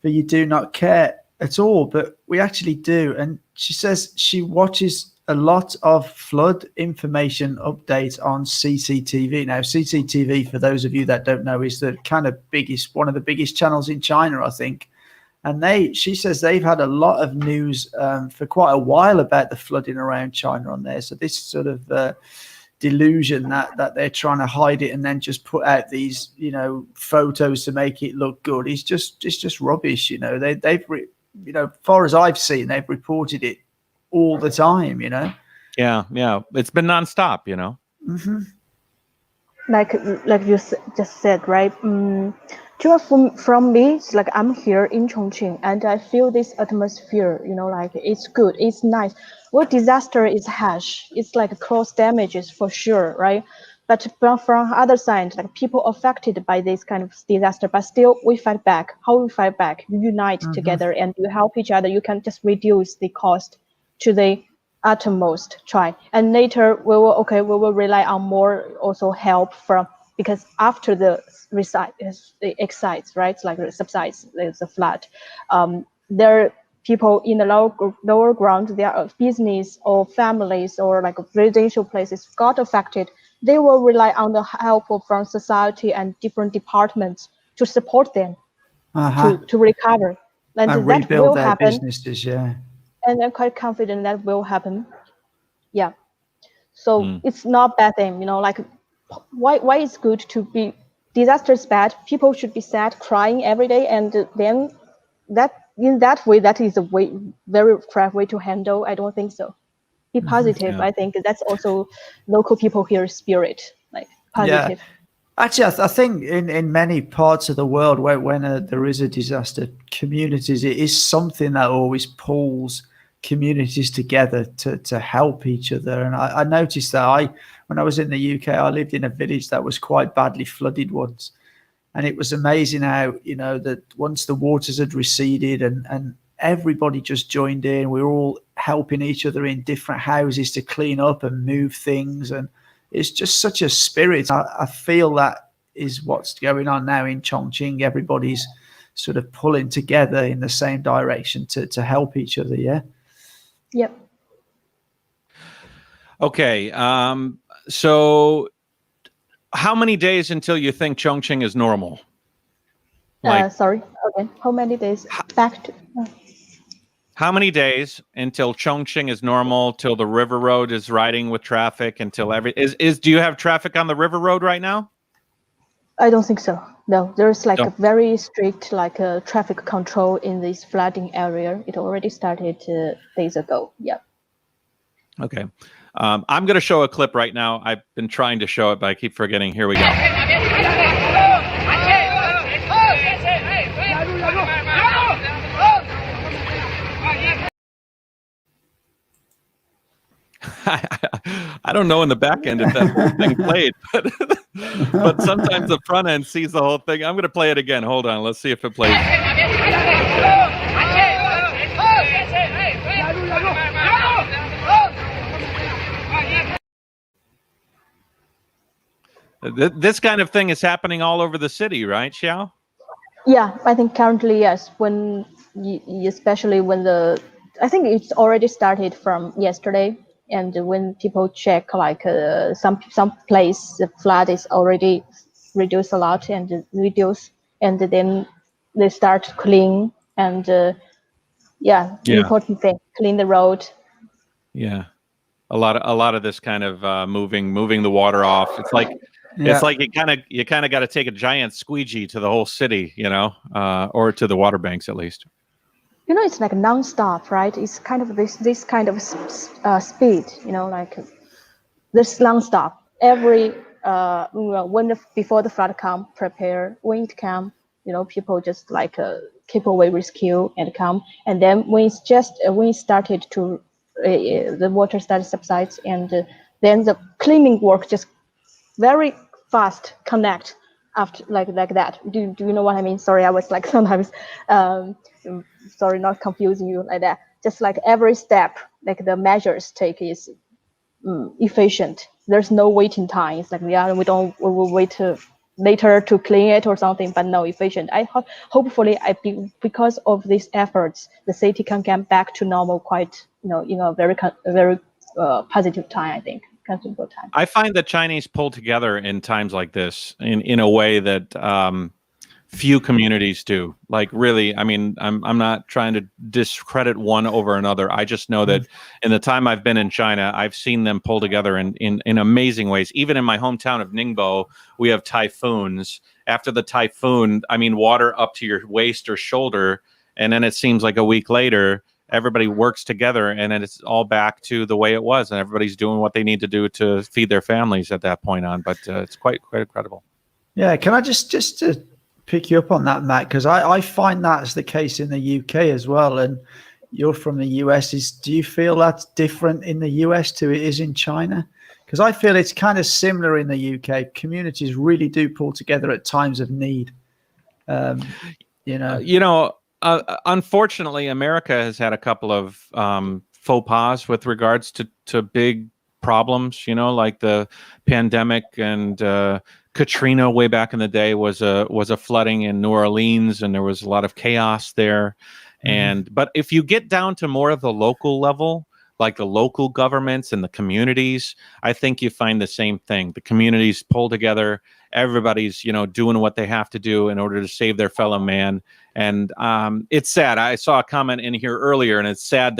but you do not care at all. But we actually do. And she says she watches a lot of flood information updates on CCTV. Now, CCTV, for those of you that don't know, is the kind of one of the biggest channels in China, I think. And she says they've had a lot of news for quite a while about the flooding around China on there. So this sort of delusion that they're trying to hide it and then just put out these, photos to make it look good is just rubbish. They've far as I've seen, they've reported it all the time. Yeah, it's been nonstop. Mm-hmm. Like you just said, right? From me, it's like I'm here in Chongqing and I feel this atmosphere, like it's good, it's nice. Well, disaster is harsh. It's like cross damages for sure, right? But from other side, like people affected by this kind of disaster, but still we fight back. How we fight back? You unite together and you help each other. You can just reduce the cost to the utmost try. And later we will rely on more also help from, because after the excites, right? Like it subsides, there's a flood. There are people in the lower ground, their business or families or like residential places got affected. They will rely on the help from society and different departments to support them to recover. And that rebuild will their happen. Businesses, yeah. And I'm quite confident that will happen. Yeah. So it's not bad thing, like why it's good to be disaster is bad. People should be sad, crying every day, and then that way, that is a very correct way to handle. I don't think so. Be positive. I think that's also local people here spirit, like positive. Yeah. Actually, I think in many parts of the world when there is a disaster, communities, it is something that always pulls communities together to help each other. And I noticed that when I was in the UK, I lived in a village that was quite badly flooded once. And it was amazing how, that once the waters had receded and everybody just joined in, we were all helping each other in different houses to clean up and move things. And it's just such a spirit. I feel that is what's going on now in Chongqing. Everybody's sort of pulling together in the same direction to help each other. Yeah. Yep. Okay. So how many days until you think Chongqing is normal? Sorry. Okay. How many days back to? How many days until Chongqing is normal, till the river road is riding with traffic, until do you have traffic on the river road right now? I don't think so. No, there's like a very strict traffic control in this flooding area. It already started days ago. Yeah. Okay. I'm going to show a clip right now. I've been trying to show it, but I keep forgetting. Here we go. I don't know in the back end if that whole thing played, but sometimes the front end sees the whole thing. I'm going to play it again. Hold on. Let's see if it plays. This kind of thing is happening all over the city, right, Xiao? Yeah, I think currently, yes. Especially when I think it's already started from yesterday. And when people check, some place, the flood is already reduced a lot and reduced, and then they start clean and the important thing, clean the road. Yeah, a lot of this kind of moving the water off. It's like it's like you kind of got to take a giant squeegee to the whole city, or to the water banks at least. It's like non-stop, right? It's kind of this kind of speed, this non-stop. Every before the flood come, prepare. When it come, people just keep away rescue and come. And then when it started to the water started subsides, and then the cleaning work just very fast connect after like that. Do you know what I mean? Sorry, I was sometimes sorry, not confusing you like that. Just every step, the measures take is efficient. There's no waiting time. It's we will wait later to clean it or something, but no, efficient. Hopefully because of these efforts, the city can get back to normal quite in a very positive time, I think. Comfortable time. I find that Chinese pull together in times like this in a way that few communities do. Really, I mean, I'm not trying to discredit one over another. I just know that in the time I've been in China, I've seen them pull together in amazing ways. Even in my hometown of Ningbo, we have typhoons. After the typhoon, I mean, water up to your waist or shoulder, and then it seems like a week later, everybody works together and then it's all back to the way it was, and everybody's doing what they need to do to feed their families at that point on. But it's quite incredible. Yeah. Can I just to pick you up on that, Matt? Because I find that's the case in the UK as well. And you're from the US. Do you feel that's different in the US to it is in China? Because I feel it's kind of similar in the UK. Communities really do pull together at times of need. Unfortunately, America has had a couple of faux pas with regards to big problems, like the pandemic, and Katrina way back in the day was a flooding in New Orleans, and there was a lot of chaos there. But if you get down to more of the local level, like the local governments and the communities, I think you find the same thing. The communities pull together. Everybody's, doing what they have to do in order to save their fellow man. And it's sad. I saw a comment in here earlier, and it's sad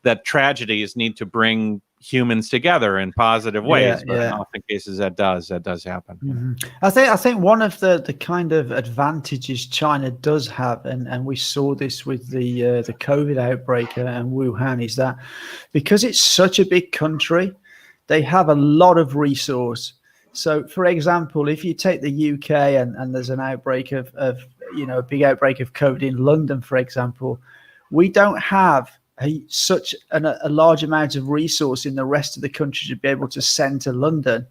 that tragedies need to bring humans together in positive ways. But in often cases, that does happen. I think one of the kind of advantages China does have, and we saw this with the COVID outbreak in Wuhan, is that because it's such a big country, they have a lot of resource. So, for example, if you take the UK and there's an outbreak of a big outbreak of COVID in London, for example, we don't have such a large amount of resource in the rest of the country to be able to send to London.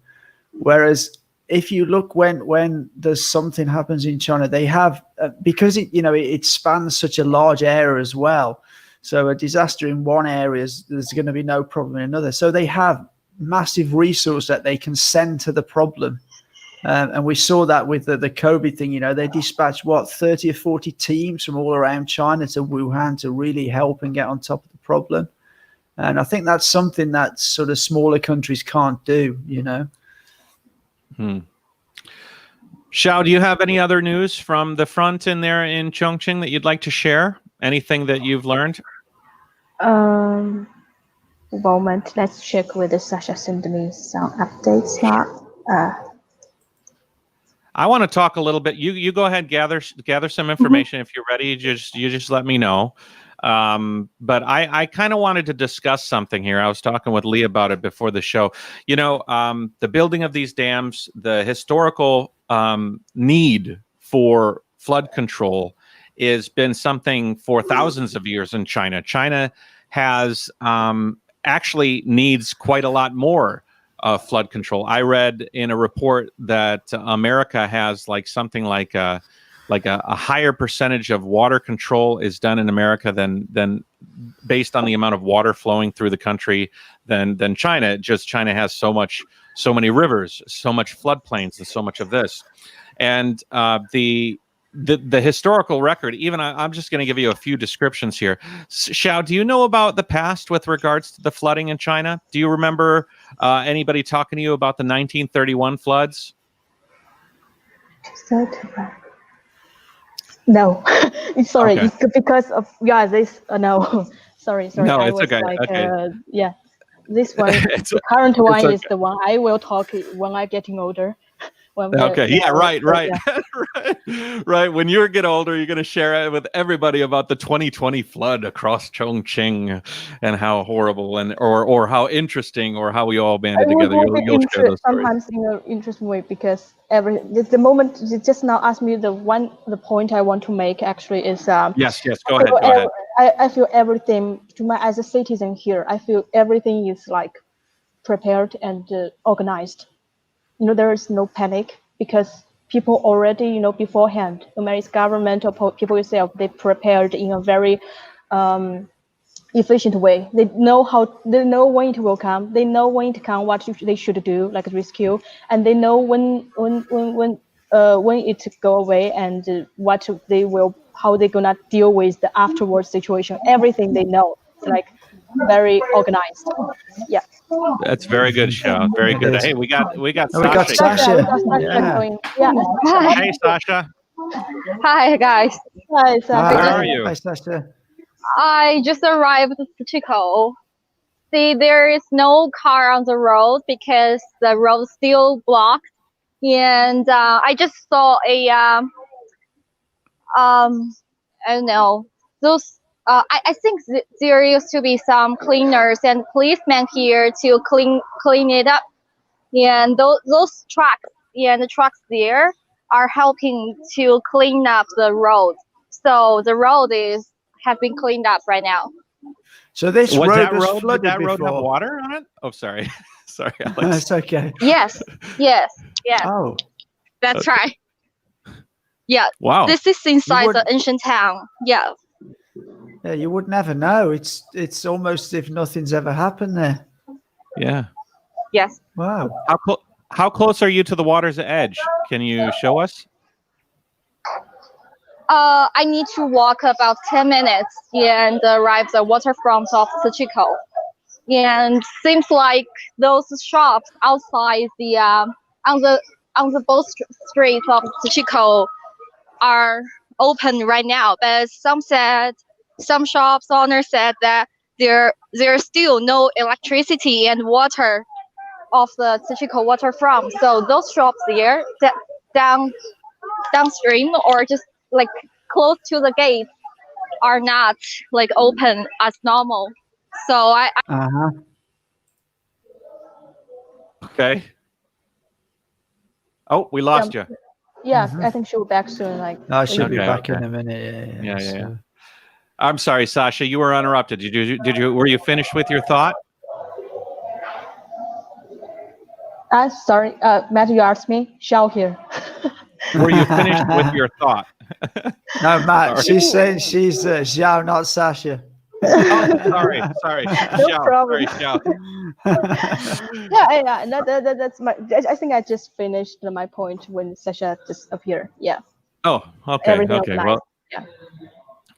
Whereas if you look when there's something happens in China, they have because it spans such a large area as well. So a disaster in one area, there's going to be no problem in another. So they have massive resource that they can send to the problem. And we saw that with the COVID thing. They dispatched 30 or 40 teams from all around China to Wuhan to really help and get on top of the problem. And I think that's something that sort of smaller countries can't do. Xiao, do you have any other news from the front in there in Chongqing that you'd like to share? Anything that you've learned? Moment, let's check whether Sasha sent me some updates now. I want to talk a little bit. You go ahead, gather some information. If you're ready, you just let me know. But I kind of wanted to discuss something here. I was talking with Lee about it before the show. The building of these dams, the historical need for flood control has been something for thousands of years in China. China has actually needs quite a lot more flood control. I read in a report that America has something like a higher percentage of water control is done in America than based on the amount of water flowing through the country than China. Just China has so many rivers, so much floodplains, and so much of this. And the historical record, even I'm just going to give you a few descriptions here. Xiao, do you know about the past with regards to the flooding in China? Do you remember anybody talking to you about the 1931 floods? No, sorry, Okay. it's because of this. No, sorry. No, it's okay. This one, the current one is the one I will talk when I'm getting older. Right. Right. When you get older, you're going to share it with everybody about the 2020 flood across Chongqing and how horrible or how interesting or how we all banded together. You'll share those stories. Sometimes in an interesting way, because the moment you just now asked me the point I want to make actually is yes, go ahead. I feel everything as a citizen here. I feel everything is prepared and organized. There is no panic because people already, beforehand, no matter it's government or people itself, they prepared in a very efficient way. They know when it will come. They know when it comes, what they should do, like rescue, and they know when it go away and how they're gonna deal with the afterwards situation. Everything they know. It's very organized. Yeah. That's very good, Xiao. Very good. Hey, we got Sasha. We got Sasha. Yeah. Hey, Sasha. Hi, guys. Hi, Sasha. How are you? Hi, Sasha. I just arrived at Chico. See, there is no car on the road because the road is still blocked. And I just saw I don't know, those. I think there used to be some cleaners and policemen here to clean it up, and those trucks and the trucks there are helping to clean up the road. So the road have been cleaned up right now. So this road was flooded did that before. road have water on it? Oh, sorry, sorry, Alex. That's okay. Yes. Oh, that's right. Yeah. Wow. This is inside the ancient town. Yeah. Yeah, you would never know. It's almost as if nothing's ever happened there. Yeah. Yes. Wow. How close are you to the water's edge? Can you show us? I need to walk about 10 minutes and arrive the waterfront of Chico. And seems like those shops outside the on the both streets of Chico are open right now, but some shops owners said that there's still no electricity and water of the Chico waterfront. So those shops there downstream or just close to the gate are not open as normal. So Okay. Oh, we lost you. Yeah, I think she'll be back soon. She'll be back okay. in a minute. Yeah. I'm sorry, Sasha. You were interrupted. Were you finished with your thought? Sorry, Matt, you asked me. Shao here. Were you finished with your thought? No, Matt, Sorry. she's saying she's Xiao, not Sasha. Oh, sorry. No Xiao, problem. sorry, Xiao. Yeah. That's my. I think I just finished my point when Sasha just appeared. Yeah. Oh, okay, Everything was okay. nice. Well, Yeah.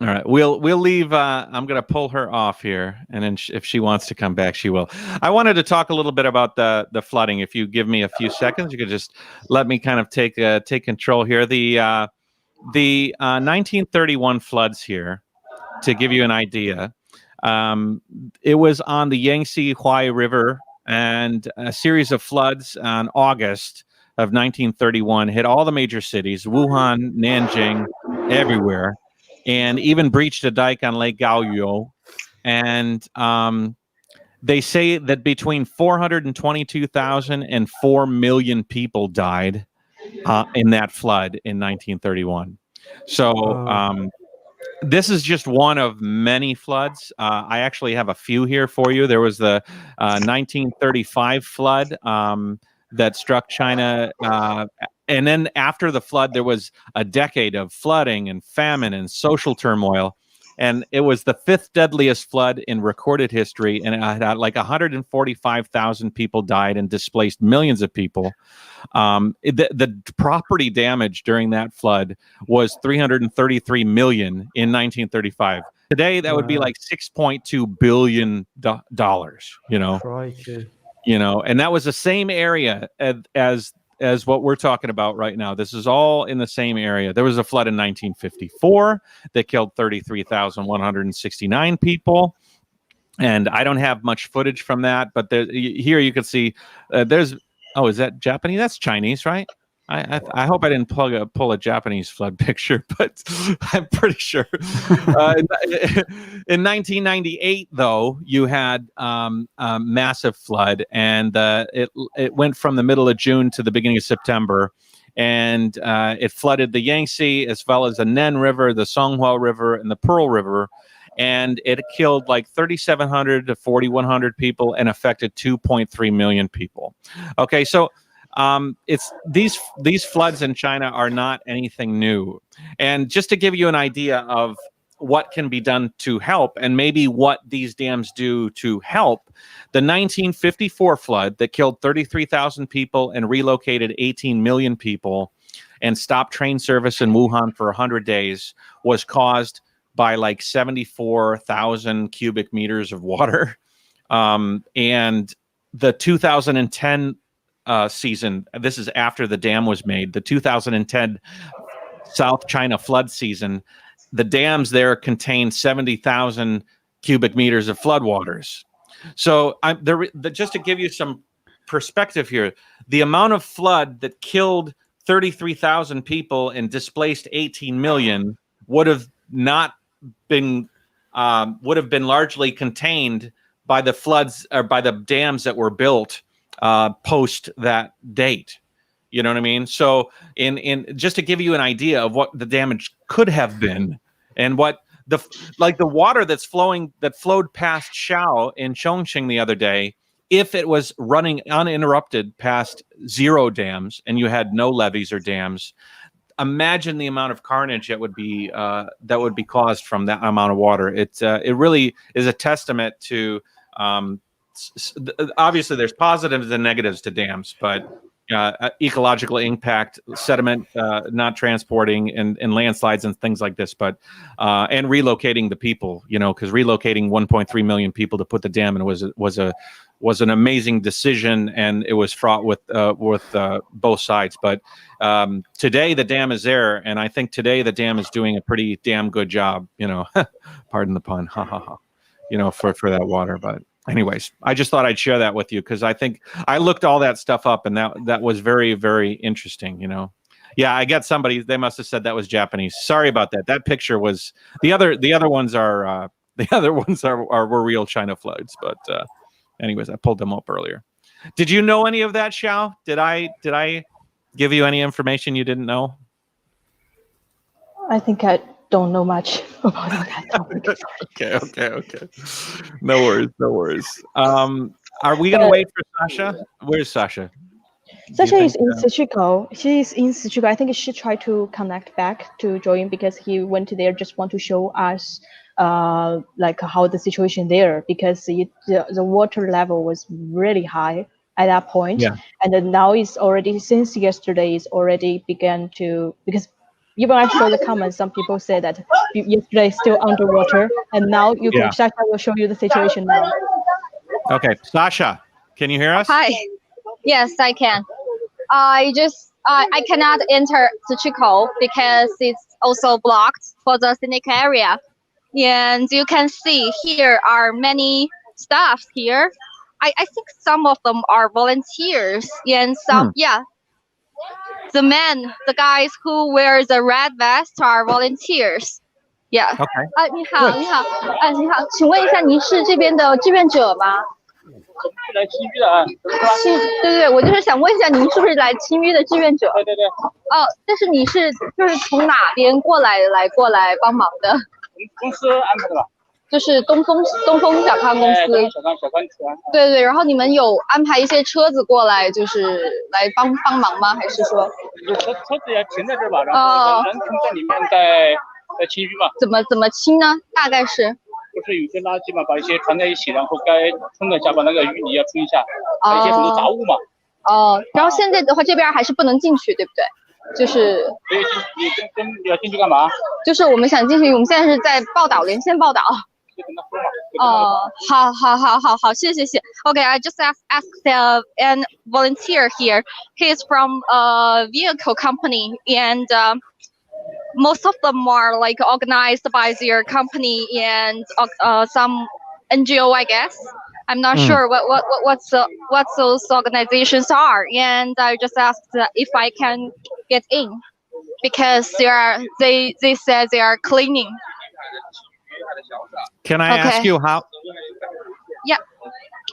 all right. We'll leave. I'm going to pull her off here, and then if she wants to come back, she will. I wanted to talk a little bit about the flooding. If you give me a few seconds, you could just let me kind of take control here. The 1931 floods here, to give you an idea. It was on the Yangtze Huai River, and a series of floods on August of 1931 hit all the major cities, Wuhan, Nanjing, everywhere, and even breached a dike on Lake Gaoyou. And they say that between 422,000 and 4 million people died in that flood in 1931. So this is just one of many floods. I actually have a few here for you. There was the 1935 flood that struck China. And then after the flood, there was a decade of flooding and famine and social turmoil. And it was the 5th deadliest flood in recorded history. And it had like 145,000 people died and displaced millions of people. The property damage during that flood was 333 million in 1935. Today, that would be like 6.2 billion dollars. Crikey. And that was the same area as what we're talking about right now. This is all in the same area. There was a flood in 1954 that killed 33,169 people. And I don't have much footage from that, but here you can see there's. Oh, is that Japanese? That's Chinese, right? I hope I didn't pull a Japanese flood picture, but I'm pretty sure. In 1998, though, you had a massive flood, and it went from the middle of June to the beginning of September, and it flooded the Yangtze as well as the Nen River, the Songhua River, and the Pearl River. And it killed like 3,700 to 4,100 people and affected 2.3 million people. Okay, so it's these floods in China are not anything new. And just to give you an idea of what can be done to help, and maybe what these dams do to help, the 1954 flood that killed 33,000 people and relocated 18 million people and stopped train service in Wuhan for 100 days was caused by like 74,000 cubic meters of water. And the 2010 season, this is after the dam was made, the 2010 South China flood season, the dams there contained 70,000 cubic meters of floodwaters. So just to give you some perspective here, the amount of flood that killed 33,000 people and displaced 18 million would have been largely contained by the floods or by the dams that were built post that date. You know what I mean? So in just to give you an idea of what the damage could have been, and what the water that flowed past Shao in Chongqing the other day, if it was running uninterrupted past zero dams and you had no levees or dams, imagine the amount of carnage that would be caused from that amount of water. It really is a testament to obviously there's positives and negatives to dams, but ecological impact, sediment not transporting, and landslides and things like this, but and relocating the people, because relocating 1.3 million people to put the dam in was an amazing decision, and it was fraught with both sides. But today the dam is there, and I think today the dam is doing a pretty damn good job. Pardon the pun, ha ha ha. For that water. But anyways, I just thought I'd share that with you because I think I looked all that stuff up, and that was very, very interesting. Yeah, I got somebody. They must have said that was Japanese. Sorry about that. That picture was the other ones are were real China floods, but. Anyways, I pulled them up earlier. Did you know any of that, Xiao? Did I give you any information you didn't know? I think I don't know much about that topic. Okay. No worries. Are we gonna wait for Sasha? Where's Sasha? Sasha is in Sachiko. She is in Sachiko. I think she tried to connect back to join because he went there just want to show us like how the situation there, because the water level was really high at that point. Yeah. And then now it's already, since yesterday, it's already began to, because even I saw the comments, some people said that yesterday is still underwater, and now you can, Sasha will show you the situation now. Okay, Sasha, can you hear us? Hi. Yes, I can. I cannot enter Tsuchiko because it's also blocked for the scenic area. And you can see here are many staffs here. I think some of them are volunteers, and some, the guys who wear the red vest are volunteers. Yeah. Okay. 你好，你好，你好，请问一下，您是这边的志愿者吗？来青鱼的啊，对，我就是想问一下，您是不是来青鱼的志愿者？对。哦，但是你是就是从哪边过来帮忙的？公司安排的吧？就是东风小康公司。小康车。对，然后你们有安排一些车子过来，就是来帮忙吗？还是说？车子也停在这儿吧，然后人停在里面在清淤吧。怎么清呢？大概是？不是有些垃圾嘛，把一些团在一起，然后该冲一下，把那个淤泥要冲一下，还有一些很多杂物嘛。然后现在的话，这边还是不能进去，对不对？就是。所以你要进去干嘛？就是我们想进去，我们现在是在连线报道。好，谢谢。Okay, I just asked an volunteer here. He is from a vehicle company, and most of them are like organized by their company and some NGO, I guess. I'm not sure what those organizations are, and I just asked if I can get in because they said they are cleaning. Can I ask you how? Yeah.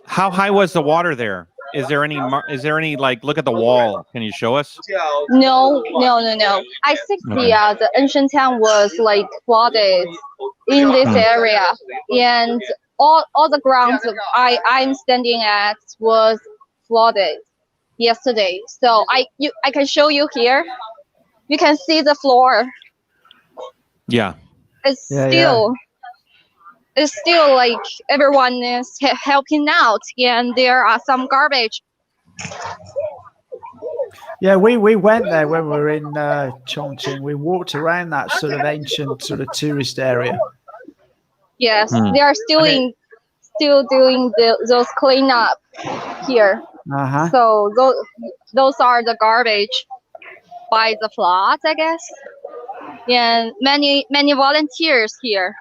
How high was the water there? Is there any like, look at the wall? Can you show us? No. I think the ancient town was like flooded in this area, and all the grounds I'm standing at was flooded yesterday. So I can show you here. You can see the floor. Yeah. It's still like everyone is helping out, and there are some garbage. Yeah, we went there when we were in Chongqing. We walked around that sort of ancient sort of tourist area. Yes, they are still doing those cleanup here. So those are the garbage by the floods, I guess. And many volunteers here.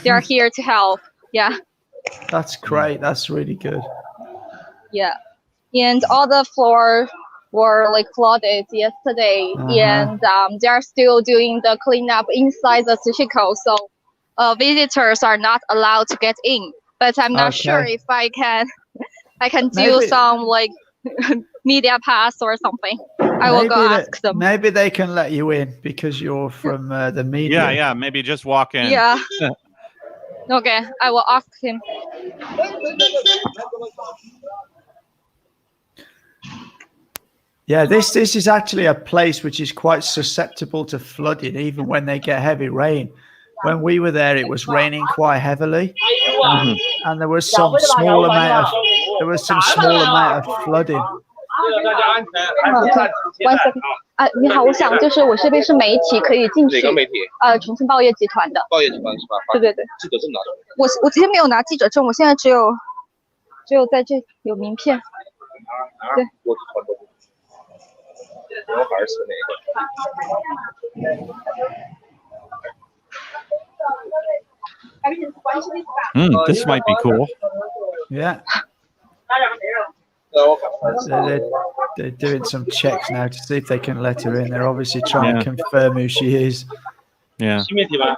They are here to help. Yeah. That's great. That's really good. Yeah. And all the floors were like flooded yesterday, and they are still doing the cleanup inside the Tsuchiko. So visitors are not allowed to get in. But I'm not sure if I can do some like media pass or something. I will go ask them. Maybe they can let you in because you're from the media. Yeah. Maybe just walk in. Yeah. Okay, I will ask him. Yeah, this is actually a place which is quite susceptible to flooding, even when they get heavy rain. When we were there, it was raining quite heavily, and there was some small amount of flooding. 关系你好，我想就是我这边是媒体，可以进去。哪个媒体？重庆报业集团的。报业集团是吧？对。记者证拿出来。我今天没有拿记者证，我现在只有在这有名片。对。我是传播部。我还是哪个？This might be cool. Yeah. They're doing some checks now to see if they can let her in. They're obviously trying to confirm who she is. Yeah. 新媒体吧？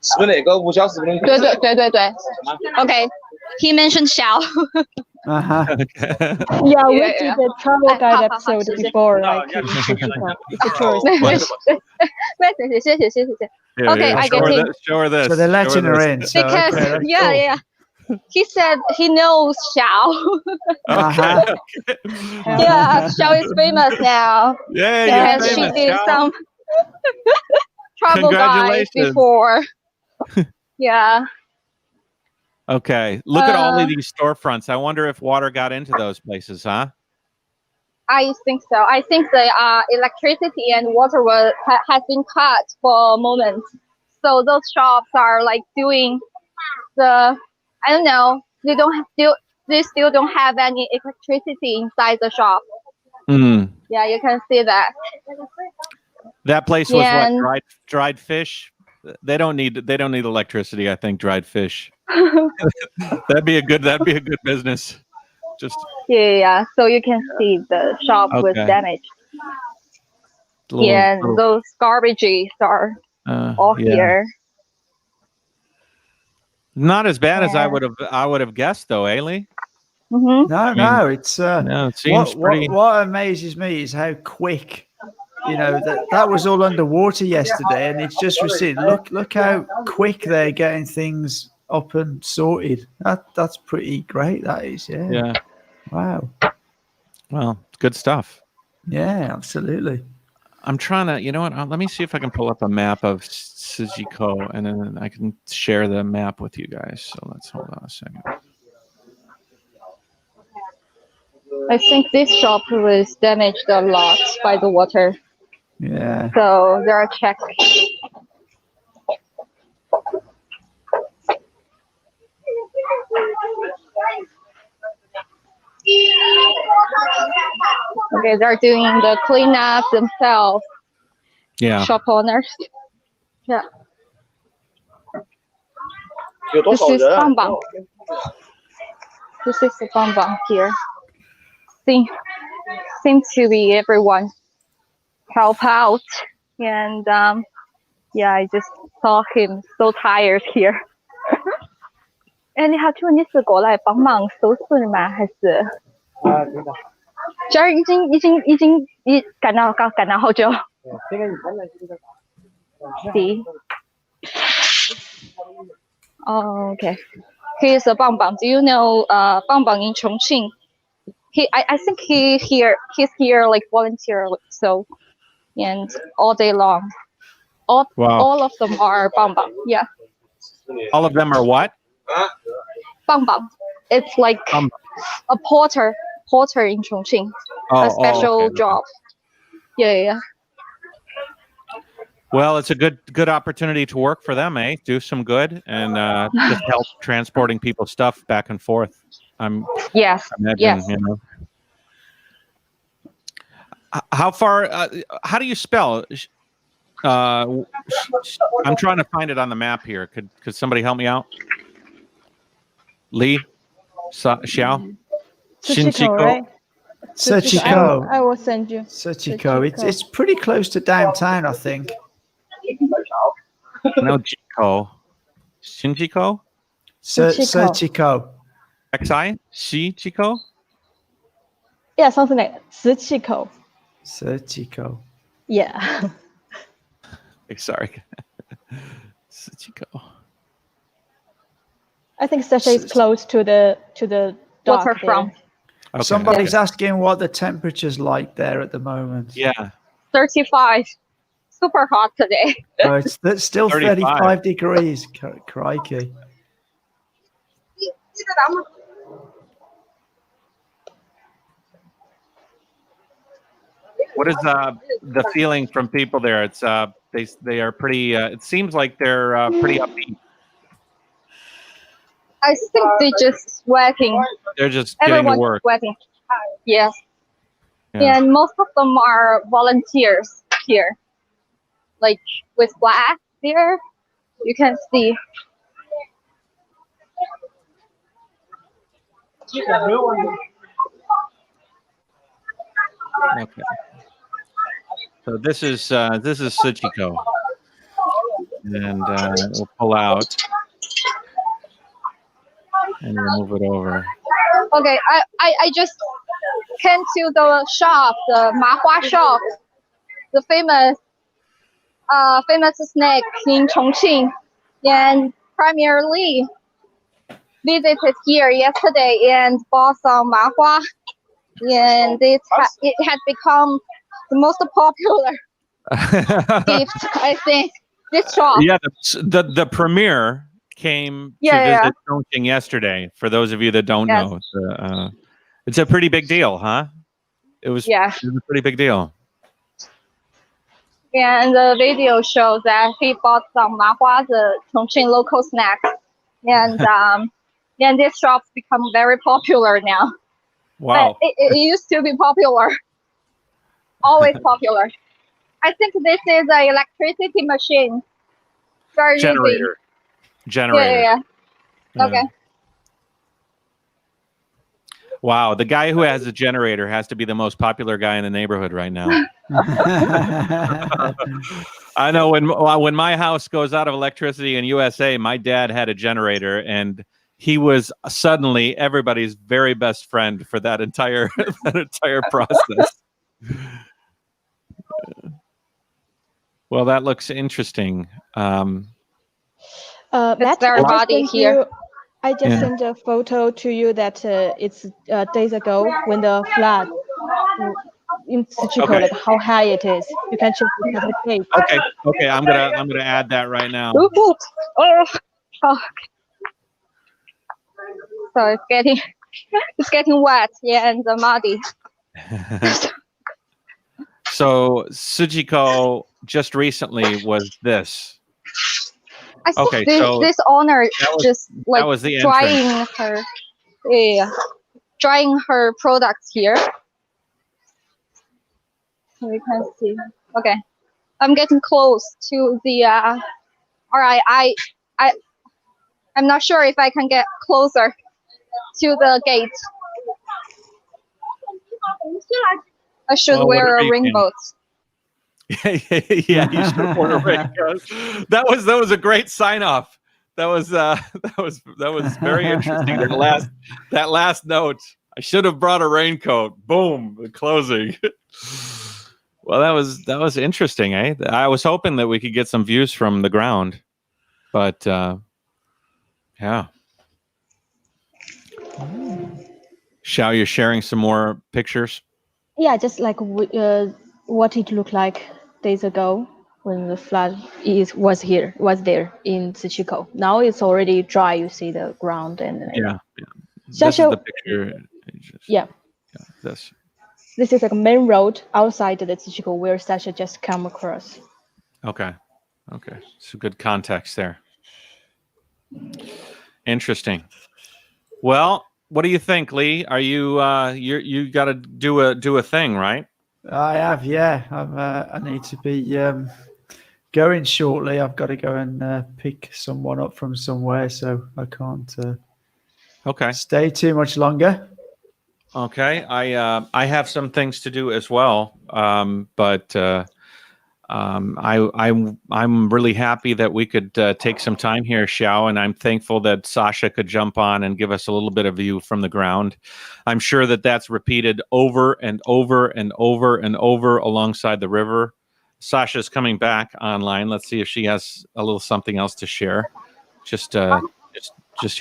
是不是哪个5小时不能？对。Okay. He mentioned Xiao. Yeah, we did the travel guide episode before. Like, it's a tourist. 谢谢。Okay, I get it. Show her this. So they're letting her in. So, because cool. yeah. he said he knows Xiao. Okay. Yeah, Xiao is famous now. Yeah, Yeah, you're she famous, did Xiao. some travel guides Congratulations. before. Yeah. Okay. Look at all Uh, of these storefronts. I wonder if water got into those places, huh? I think so. I think the electricity and water has been cut for a moment. So those shops are like doing the, I don't know, they still don't have any electricity inside the shop. Mm. Yeah, you can see that. That place was Yeah, what, dried fish? They don't need electricity, I think, dried fish. That'd be a good business. Just yeah. So you can see the shop was okay. damaged. Little, Those garbages are all yeah. here. Not as bad as Yeah. I would have guessed though, Ailey. Mm-hmm. No, it's No, it seems pretty. what amazes me is how quick, that was all underwater yesterday, and it's just receded. Look how quick they're getting things up and sorted. That's pretty great. That is, yeah. Yeah. Wow. Well, good stuff. Yeah, absolutely. I'm trying to, you know what? Let me see if I can pull up a map of Sijiko, and then I can share the map with you guys. So let's hold on a second. I think this shop was damaged a lot by the water. Yeah. So there are checks. Okay, they're doing the cleanup themselves. Yeah. Shop owners. Yeah. This is Bangbang. This is the Bangbang here. Seem to be everyone help out, and yeah, I just saw him so tired here. 哎，你好，请问你是过来帮忙收拾吗？还是？对的。这儿已经干了好久。这个你看看这个。See. Oh, okay. He is a Bangbang. Do you know Bangbang in Chongqing? I think he's here like volunteer, so, and all day long. All of them are Bangbang. Yeah. All of them are what? Bangbang. It's like a porter in Chongqing. A special job. Yeah. Well, it's a good opportunity to work for them, eh? Do some good and just help transporting people's stuff back and forth. Yes. You know. How far? How do you spell? I'm trying to find it on the map here. Could somebody help me out? Li, Xiao, Sachiko, right? Sachiko. I will send you. Sachiko. It's pretty close to downtown, I think. No, Jiko. Shinjiko? Sachiko. XI? Shichiko? Yeah, something like Sachiko. Sachiko. Yeah. Sorry. Sachiko. I think Sasha is close to the dock waterfront. Okay, Somebody's asking what the temperature's like there at the moment. Yeah. 35. Super hot today. Oh, it's still 35 degrees. Crikey. What is the feeling from people there? It's they are pretty. It seems like they're pretty upbeat. I think they're just sweating. They're just getting to Everyone's work. sweating. Yes. Yeah. And most of them are volunteers here. Like with flags there, you can see. Okay. So this is Sachiko, and we'll pull out and we'll move it over. Okay, I just came to the shop, the Mahua shop, the famous snack in Chongqing, and primarily visited here yesterday and bought some mahua, and it had become the most popular gift, I think. This shop. Yeah, the premier came to visit Chongqing yesterday. For those of you that don't know, it's a pretty big deal, huh? It was a pretty big deal. Yeah, and the video shows that he bought some mahua, the Chongqing local snack, and this shop's become very popular now. Wow! But it used to be popular, always popular. I think this is an electricity machine. Generator. Yeah. Okay. Wow, the guy who has a generator has to be the most popular guy in the neighborhood right now. I know when my house goes out of electricity in USA, my dad had a generator, and he was suddenly everybody's very best friend for that entire process. Well, that looks interesting. Matt, very muddy here. I just sent a photo to you that it's days ago when the flood in Sichuko, like how high it is. You can check the page. Okay. I'm gonna add that right now. Oh. So it's getting wet, and muddy. So Sujiko just recently was this. I think this owner just like drying her products here. So we can see. Okay, I'm getting close to the. All right, I'm not sure if I can get closer to the gate. I should wear a raincoat. Yeah, you should wear a raincoat. That was a great sign off. That was very interesting. That last note. I should have brought a raincoat. Boom, the closing. Well, that was interesting, eh? I was hoping that we could get some views from the ground, but yeah. Xiao, you're sharing some more pictures? Yeah, just like what it looked like days ago when the flood was there in Sichuko. Now it's already dry. You see the ground and yeah. Sasha, this is the picture. This is like a main road outside the Sichuko where Sasha just come across. Okay. So good context there. Interesting. Well, what do you think, Lee? Are you you got to do a thing, right? I have, yeah. I need to be going shortly. I've got to go and pick someone up from somewhere, so I can't stay too much longer. Okay, I have some things to do as well, but I'm really happy that we could take some time here, Xiao, and I'm thankful that Sasha could jump on and give us a little bit of view from the ground. I'm sure that that's repeated over and over and over and over alongside the river. Sasha's coming back online. Let's see if she has a little something else to share. Just here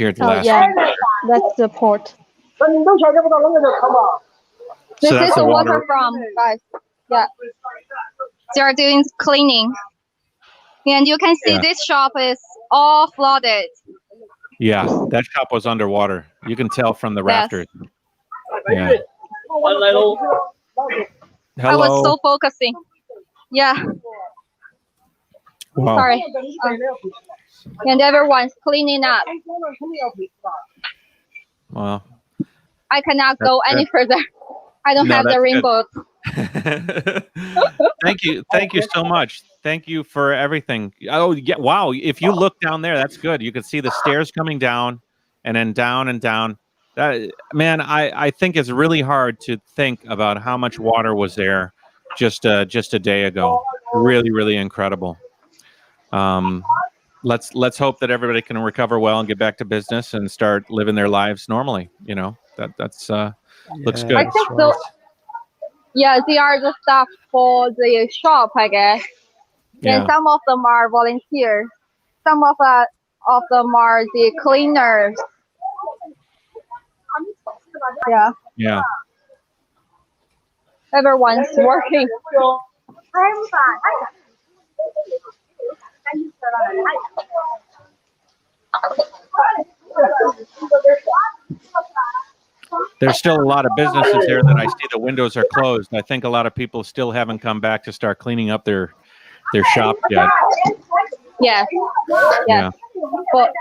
at the last. Yeah, that's the port. This is the water from, guys. Yeah. They are doing cleaning, and you can see this shop is all flooded. Yeah, that shop was underwater. You can tell from the rafters. Yeah. Hello. I was so focusing. Yeah. Wow. Sorry. And everyone's cleaning up. Well, I cannot go any further. I don't have the rainbow. Thank you so much. Thank you for everything. Oh yeah, wow, if you look down there, that's good. You can see the stairs coming down and then down and down. That, man, I think it's really hard to think about how much water was there just a day ago. Really incredible. Let's hope that everybody can recover well and get back to business and start living their lives normally. You know, that's looks good. I think so. Yeah, they are the staff for the shop, I guess. Yeah. And some of them are volunteers. Some of them are the cleaners. Yeah, Yeah. everyone's working. There's still a lot of businesses here that I see the windows are closed. I think a lot of people still haven't come back to start cleaning up their shop yet. Yes, yes. Yeah.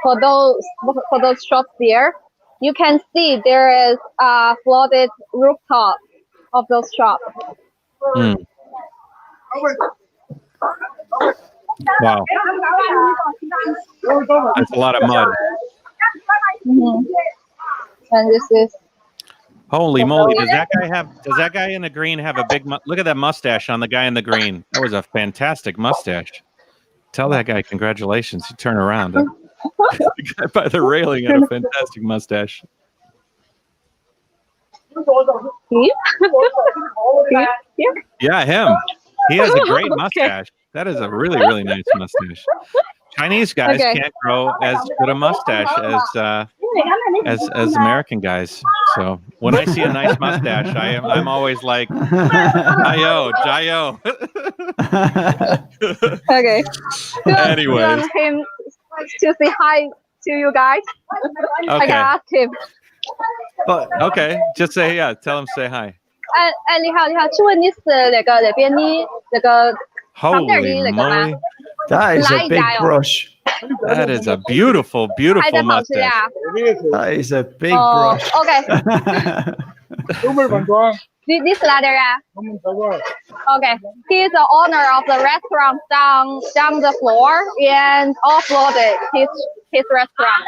For those shops there, you can see there is a flooded rooftop of those shops. Mm. Wow. That's a lot of mud. Mhm. And this is Holy moly! Does that guy in the green have a big? Look at that mustache on the guy in the green. That was a fantastic mustache. Tell that guy congratulations. He turned around. The guy by the railing had a fantastic mustache. Yeah, him. He has a great mustache. That is a really, really nice mustache. Chinese guys can't grow as good a mustache as American guys. So when I see a nice mustache, I'm always like, Jayo, Jayo. okay. Anyways. You want him to say hi to you guys? I Okay. can ask him. Okay. Just say tell him say hi. 你好，請問你是那個邊呢？那個 Holy moly. That is a big 哪一家喲？ brush. That is a beautiful, beautiful 還在跑車 mustache. 啊？ That is a big 哦 brush. ，OK，你是哪裡啊？OK, he's the owner of the restaurant down the floor and offloaded his restaurant.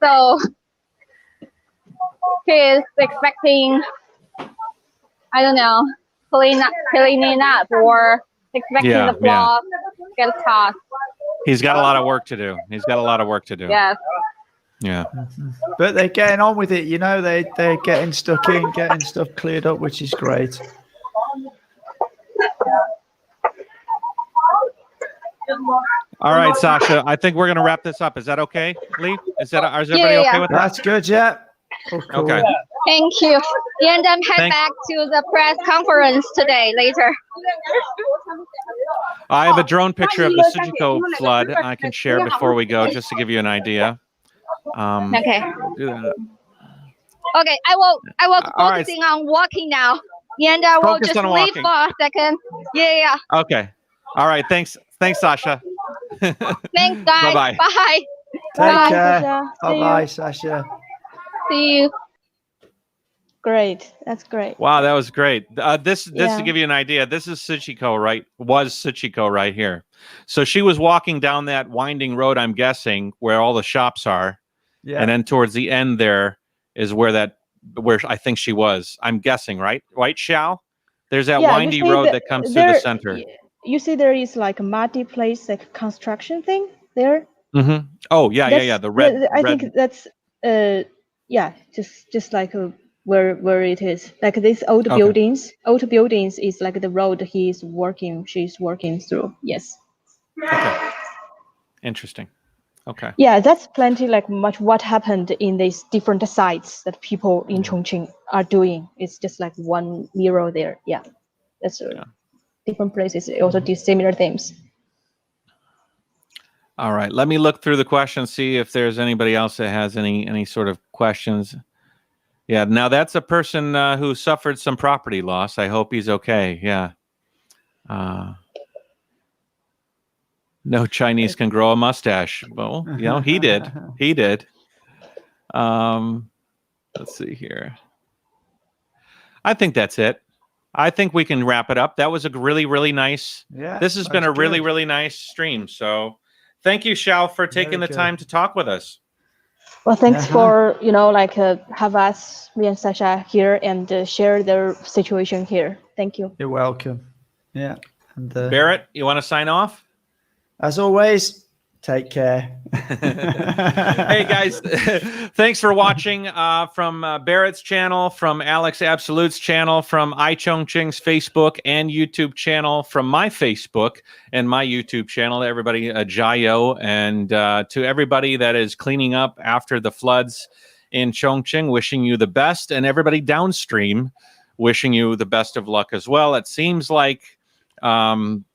So he is expecting, I don't know, cleaning up or expecting Yeah, the floor get tossed. He's got a lot of work to do. He's got a lot of work to do. Yes. Yeah. But they're getting on with it, you know, they're getting stuck in, getting stuff cleared up, which is great. All right, Sasha. I think we're gonna wrap this up. Is that okay, Lee? Is everybody Yeah. okay with that? That's good, yeah. Oh, cool. Okay. Thank you. And head back to the press conference today later. I have a drone picture of the Sujiko flood I can share before we go, just to give you an idea. Okay. Do that. Okay, I will All right. focusing on walking now. And I will Focus just on leave walking. for a second. Yeah. Okay. All right. Thanks, Sasha. Thanks, guys. Bye-bye. Bye. Take Bye, care. Sasha. See you. Bye-bye, Sasha. See you. Great. That's great. Wow, that was great. This Yeah. to give you an idea, this is Sujiko, right? Was Sujiko right here. So she was walking down that winding road, I'm guessing, where all the shops are. Yeah. And then towards the end there is where I think she was. I'm guessing, right? Right, Xiao? There's that Yeah, you windy see road the- that comes through the there- center. You see, there is like a muddy place, like construction thing there. Mm-hmm. Oh, yeah. The red. I red. think that's just like where it is. Like these old Okay. buildings. Old buildings is like the road she's working through. Yes. Okay. Interesting. Okay. Yeah, that's plenty like much what happened in these different sites that people in Chongqing are doing. It's just like one mirror there. Yeah, that's different places also do similar things. All right. Let me look through the questions, see if there's anybody else that has any sort of questions. Yeah. Now that's a person who suffered some property loss. I hope he's okay. Yeah. No Chinese can grow a mustache. Well, he did. He did. Let's see here. I think that's it. I think we can wrap it up. That was a really, really nice. Yeah. This has been a really, really nice stream. So thank you, Xiao, for taking the time to talk with us. Well, thanks for have us, me and Sasha here and share their situation here. Thank you. You're welcome. Yeah. And Barrett, you want to sign off? as always, take care. Hey guys, thanks for watching from Barrett's channel, from Alex Absolute's channel, from iChongqing's Facebook and YouTube channel, from my Facebook and my YouTube channel. Everybody, Jayo, and to everybody that is cleaning up after the floods in Chongqing, wishing you the best, and everybody downstream, wishing you the best of luck as well. It seems like some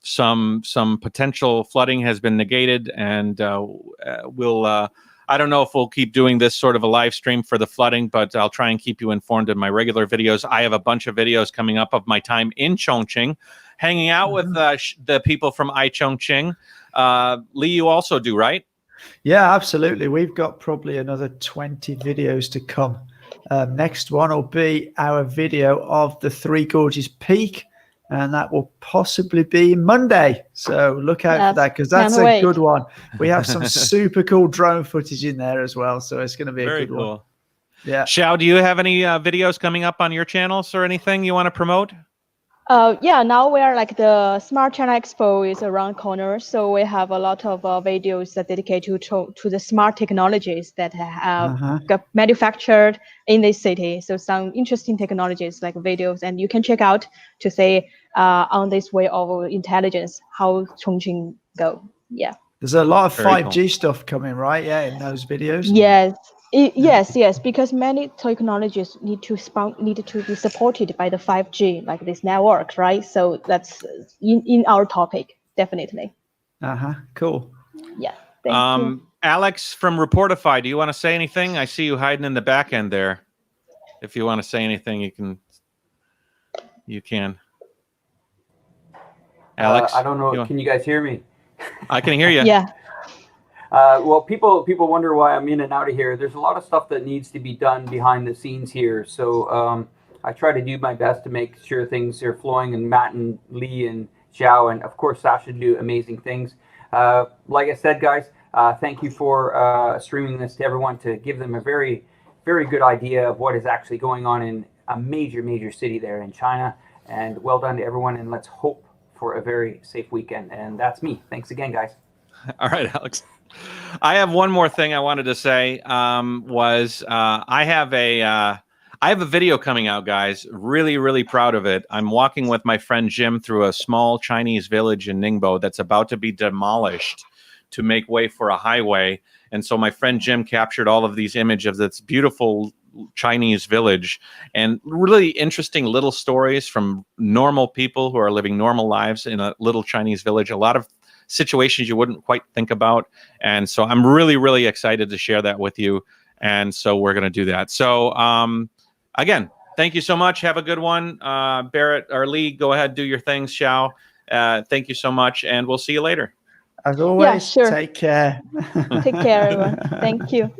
potential flooding has been negated, and we'll. I don't know if we'll keep doing this sort of a live stream for the flooding, but I'll try and keep you informed in my regular videos. I have a bunch of videos coming up of my time in Chongqing, hanging out with the people from iChongqing. Lee, you also do, right? Yeah, absolutely. We've got probably another 20 videos to come. Next one will be our video of the Three Gorges Peak, and that will possibly be Monday. So look out for that, because that's a good one. We have some super cool drone footage in there as well, so it's going to be a good one. Yeah. Xiao, do you have any videos coming up on your channels or anything you want to promote? Yeah, now we are like the Smart China Expo is around corner, so we have a lot of videos that dedicated to the smart technologies that got manufactured in this city. So some interesting technologies like videos, and you can check out to say on this way of intelligence how Chongqing go. Yeah. There's a lot of 5G stuff coming, right? Yeah, in those videos. Yes. Yes, because many technologies need to be supported by the 5G, like this network, right? So that's in our topic, definitely. Cool. Yeah. Thank you. Alex from Reportify, do you want to say anything? I see you hiding in the back end there. If you want to say anything, you can. Alex, I don't know. Can you guys hear me? I can hear you. Yeah. Well, people wonder why I'm in and out of here. There's a lot of stuff that needs to be done behind the scenes here. So I try to do my best to make sure things are flowing, and Matt and Lee and Xiao and of course Sasha do amazing things. Like I said, guys, thank you for streaming this to everyone to give them a very, very good idea of what is actually going on in a major city there in China. And well done to everyone, and let's hope for a very safe weekend. And that's me. Thanks again, guys. All right, Alex. I have one more thing I wanted to say. I have a video coming out, guys. Really proud of it. I'm walking with my friend Jim through a small Chinese village in Ningbo that's about to be demolished to make way for a highway. And so my friend Jim captured all of these images of this beautiful Chinese village, and really interesting little stories from normal people who are living normal lives in a little Chinese village. A lot of situations you wouldn't quite think about. And so I'm really excited to share that with you. And so we're going to do that. So again, thank you so much. Have a good one. Barrett or Lee, go ahead, do your things. Xiao, thank you so much. And we'll see you later. As always, yeah, sure. Take care. Take care, everyone. Thank you.